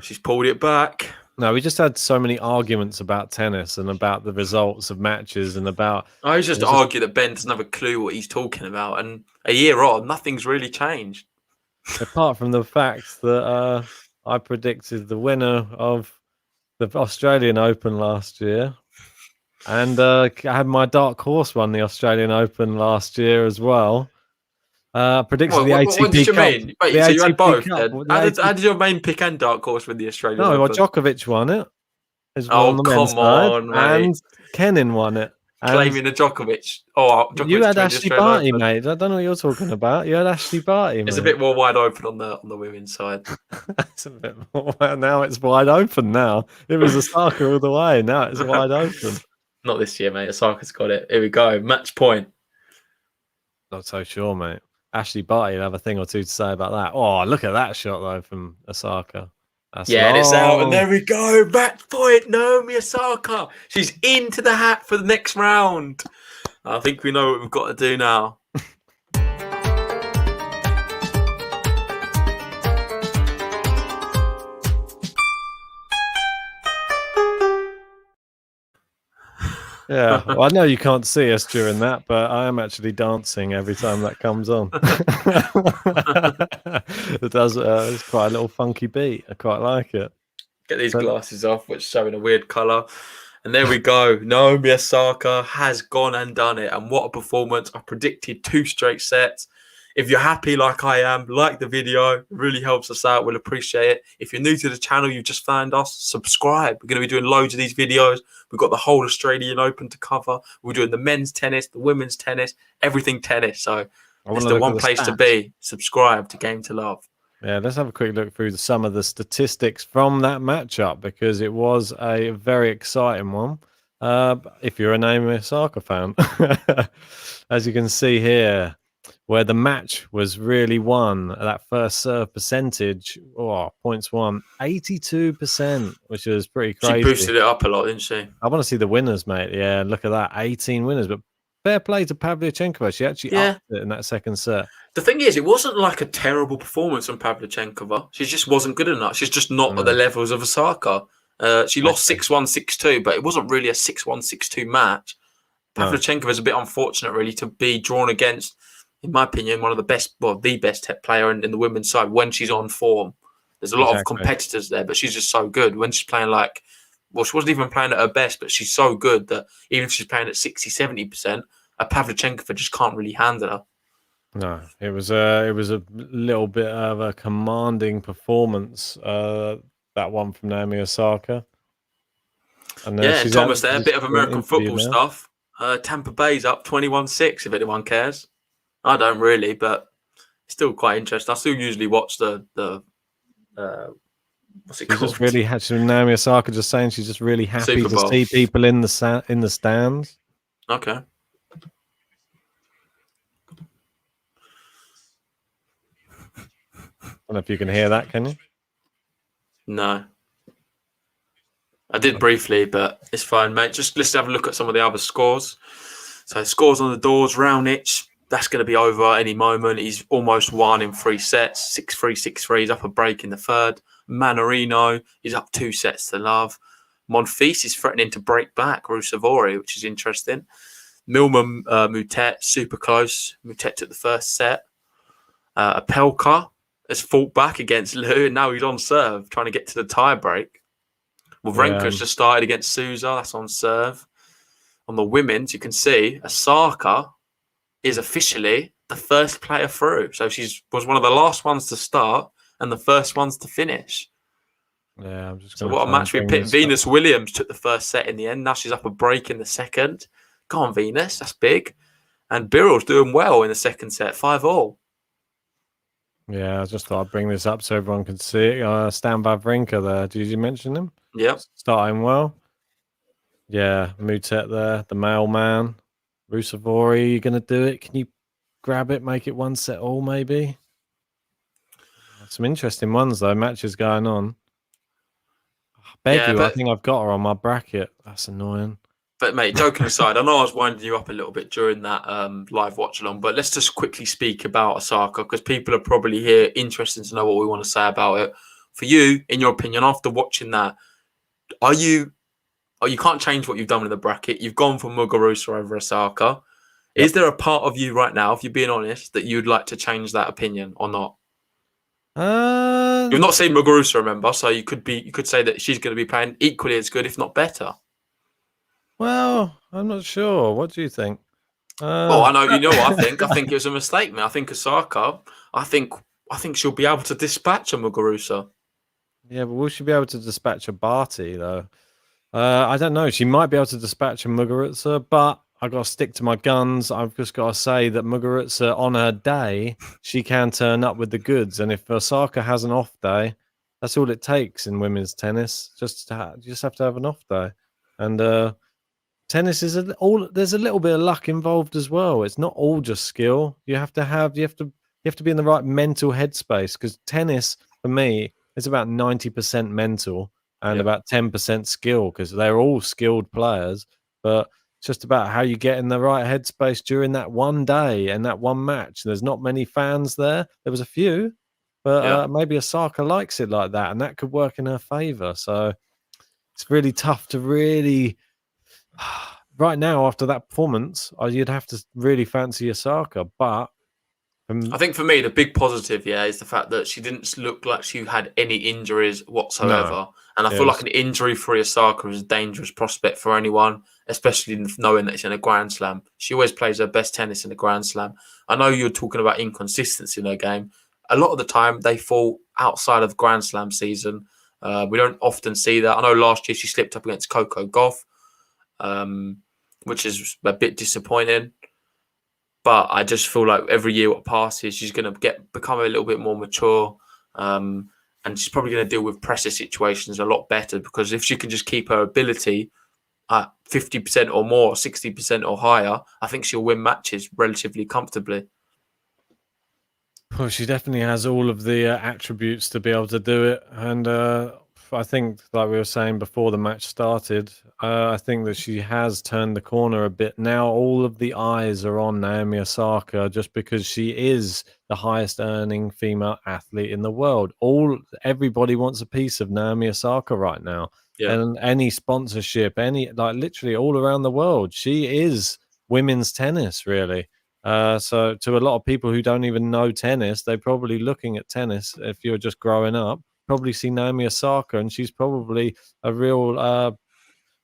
She's pulled it back. No, we just had so many arguments about tennis and about the results of matches and about. I just argue that Ben doesn't have a clue what he's talking about, and a year on, nothing's really changed. Apart from the fact that I predicted the winner of the Australian Open last year, and I had my dark horse won the Australian Open last year as well. Predicted the ATP what did you Cup. mean? Wait, so you had both? How did your main pick and dark horse win the Australian Open? No, Djokovic won it. Oh, come on, mate. And Kenin won it. Claiming the Djokovic. Oh, Djokovic you had Ashley Barty, mate. I don't know what you're talking about. You had Ashley Barty, mate. It's a bit more wide open on the women's side. It's a bit more. Now it's wide open now. It was Osaka all the way. Now it's wide open. Not this year, mate. Osaka's got it. Here we go. Match point. Not so sure, mate. Ashley Barty will have a thing or two to say about that. Oh, look at that shot, though, from Osaka. And it's out. And there we go. Match point. Naomi Osaka. She's into the hat for the next round. I think we know what we've got to do now. Yeah, well, I know you can't see us during that, but I am actually dancing every time that comes on. It does. It's quite a little funky beat. I quite like it. Get these glasses off, which is showing a weird colour. And there we go. Naomi Osaka has gone and done it. And what a performance. I predicted 2 straight sets. If you're happy like I am, like the video. It really helps us out. We'll appreciate it. If you're new to the channel, you've just found us, subscribe. We're going to be doing loads of these videos. We've got the whole Australian Open to cover. We're doing the men's tennis, the women's tennis, everything tennis. So it's the one place to be. Subscribe to Game to Love. Yeah, let's have a quick look through some of the statistics from that matchup because it was a very exciting one. If you're a Naomi Osaka fan, as you can see here, where the match was really won, that first serve percentage, points won 82%, which is pretty crazy. She boosted it up a lot, didn't she? I want to see the winners, mate. Yeah, look at that, 18 winners. But fair play to Pavlyuchenkova. She actually upped it in that second set. The thing is, it wasn't like a terrible performance from Pavlyuchenkova. She just wasn't good enough. She's just not at the levels of Osaka. She lost 6-1, 6-2, but it wasn't really a 6-1, 6-2 match. Pavlyuchenkova is a bit unfortunate, really, to be drawn against, in my opinion, one of the best, the best player in the women's side when she's on form. There's a lot of competitors there, but she's just so good. When she's playing she wasn't even playing at her best, but she's so good that even if she's playing at 60, 70%, a Pavlyuchenkova just can't really handle her. No, it was a little bit of a commanding performance, that one from Naomi Osaka. And and Thomas there, a bit of American football stuff. Tampa Bay's up 21-6, if anyone cares. I don't really, but it's still quite interesting. I still usually watch the what's it called? Just really happy. Naomi Osaka just saying she's just really happy to see people in the stands. Okay. I don't know if you can hear that, can you? No. I did briefly, but it's fine, mate. Let's have a look at some of the other scores. So scores on the doors, Raonic, that's going to be over any moment. He's almost won in 3 sets, 6-3, 6-3. He's up a break in the third. Manarino is up 2 sets to love. Monfils is threatening to break back Rusevori, which is interesting. Milman Mutet, super close. Mutet took the first set. Apelka has fought back against Liu, and now he's on serve, trying to get to the tie break. Wawrinka's just started against Souza. That's on serve. On the women's, you can see Osaka is officially the first player through. So she was one of the last ones to start and the first ones to finish. Yeah, I'm just So going to what a try and match we bring picked. this up. Venus Williams took the first set in the end. Now she's up a break in the second. Go on, Venus. That's big. And Biryl's doing well in the second set, 5-all. Yeah, I just thought I'd bring this up so everyone can see it. Stan Wawrinka there. Did you mention him? Yep. Starting well. Yeah, Mutet there, the mailman. Rusevori, you going to do it? Can you grab it, make it 1-all maybe? Some interesting ones, though. Matches going on. Yeah, I but think I've got her on my bracket. That's annoying. mate, joking aside, I know I was winding you up a little bit during that live watch along, but let's just quickly speak about Osaka because people are probably here interested to know what we want to say about it. For you, in your opinion, after watching that, you can't change what you've done in the bracket. You've gone for Muguruza over Osaka. Yep. Is there a part of you right now, if you're being honest, that you'd like to change that opinion or not? You've not seen Muguruza, remember, so you could say that she's going to be playing equally as good, if not better. Well, I'm not sure. What do you think? Well, I know you know what I think. I think it was a mistake, man. I think Osaka. I think she'll be able to dispatch a Muguruza. Yeah, but will she be able to dispatch a Barty though? I don't know. She might be able to dispatch a Muguruza, but I got to stick to my guns. I've just got to say that Muguruza, on her day, she can turn up with the goods. And if Osaka has an off day, that's all it takes in women's tennis. You just have to have an off day. And tennis is there's a little bit of luck involved as well. It's not all just skill. You have to be in the right mental headspace because tennis for me is about 90% mental and about 10% skill because they're all skilled players, but it's just about how you get in the right headspace during that one day and that one match. There's not many fans there. There was a few, but maybe Osaka likes it like that and that could work in her favor. So it's really tough to really right now after that performance, you'd have to really fancy Osaka, but I think for me, the big positive, is the fact that she didn't look like she had any injuries whatsoever. No. And I feel like an injury-free Osaka is a dangerous prospect for anyone, especially knowing that it's in a Grand Slam. She always plays her best tennis in a Grand Slam. I know you're talking about inconsistency in her game. A lot of the time, they fall outside of Grand Slam season. We don't often see that. I know last year she slipped up against Coco Gauff, which is a bit disappointing. But I just feel like every year what passes, she's going to become a little bit more mature, and she's probably going to deal with pressure situations a lot better because if she can just keep her ability at 50% or more, 60% or higher, I think she'll win matches relatively comfortably. Well, she definitely has all of the attributes to be able to do it, and I think, like we were saying before the match started, I think that she has turned the corner a bit. Now all of the eyes are on Naomi Osaka just because she is the highest earning female athlete in the world. Everybody wants a piece of Naomi Osaka right now. Yeah. And any sponsorship, literally all around the world, she is women's tennis, really. So to a lot of people who don't even know tennis, they're probably looking at tennis if you're just growing up. Probably see Naomi Osaka, and she's probably a real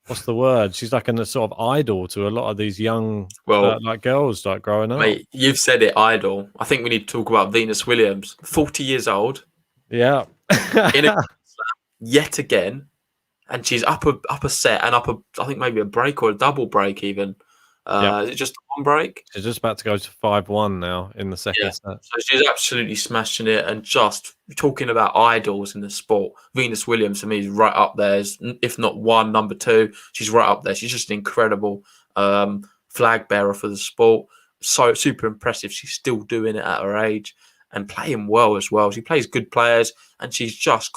what's the word? She's like a sort of idol to a lot of these young girls like growing up. Mate, you've said it, idol. I think we need to talk about Venus Williams, 40 years old. Yeah, in a yet again, and she's up a set and I think maybe a break or a double break even. Is it just one break? She's just about to go to 5-1 now in the second set. So she's absolutely smashing it. And just talking about idols in the sport, Venus Williams for me is right up there. If not one, number two. She's right up there. She's just an incredible flag bearer for the sport. So super impressive. She's still doing it at her age and playing well as well. She plays good players and she's just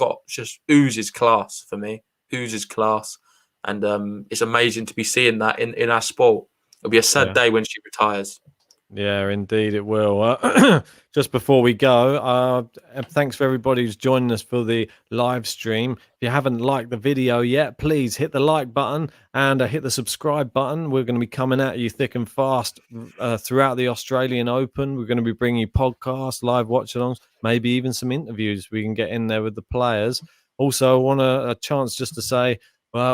oozes class for me. Oozes class. And it's amazing to be seeing that in our sport. It'll be a sad day when she retires. Yeah, indeed it will. Just before we go, thanks for everybody who's joining us for the live stream. If you haven't liked the video yet, please hit the like button and hit the subscribe button. We're going to be coming at you thick and fast throughout the Australian Open. We're going to be bringing you podcasts, live watch-alongs, maybe even some interviews we can get in there with the players. Also, I want a chance just to say,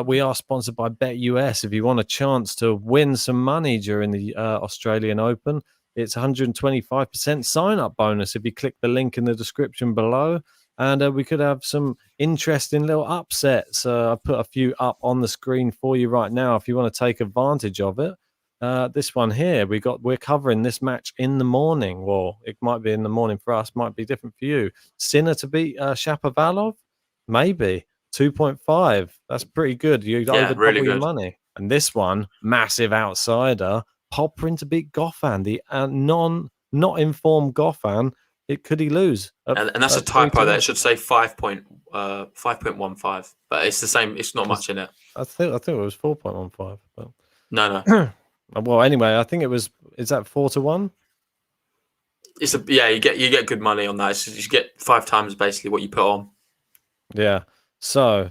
we are sponsored by BetUS. If you want a chance to win some money during the Australian Open, it's 125% sign-up bonus if you click the link in the description below. and we could have some interesting little upsets. I put a few up on the screen for you right now if you want to take advantage of it. This one here, we're covering this match in the morning. Well, it might be in the morning for us, might be different for you. Sinner to beat Shapovalov, maybe 2.5. That's pretty good. You over really double your good. money. And this one, massive outsider, Popperin to beat Goffin, the not informed Goffin. Could he lose? And that's a typo there. It should say 5.15, but it's the same. It's not much in it. I think it was 4.15. But No. well, anyway, I think it was. Is that 4-1? You get good money on that. You get 5 times basically what you put on. Yeah. So,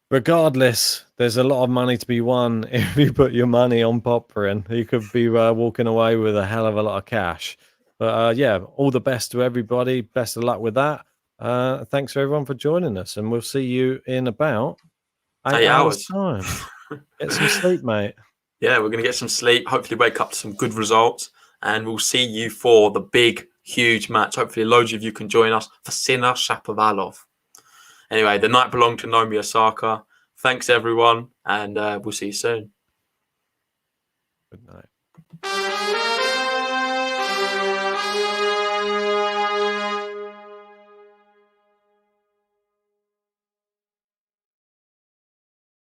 regardless, there's a lot of money to be won if you put your money on Popperin. You could be walking away with a hell of a lot of cash. But yeah, all the best to everybody. Best of luck with that. Thanks for everyone for joining us, and we'll see you in about 8 hours time. Get some sleep, mate. Yeah, we're going to get some sleep. Hopefully wake up to some good results. And we'll see you for the big, huge match. Hopefully loads of you can join us for Sinner Shapovalov. Anyway, the night belonged to Naomi Osaka. Thanks, everyone. And we'll see you soon. Good night.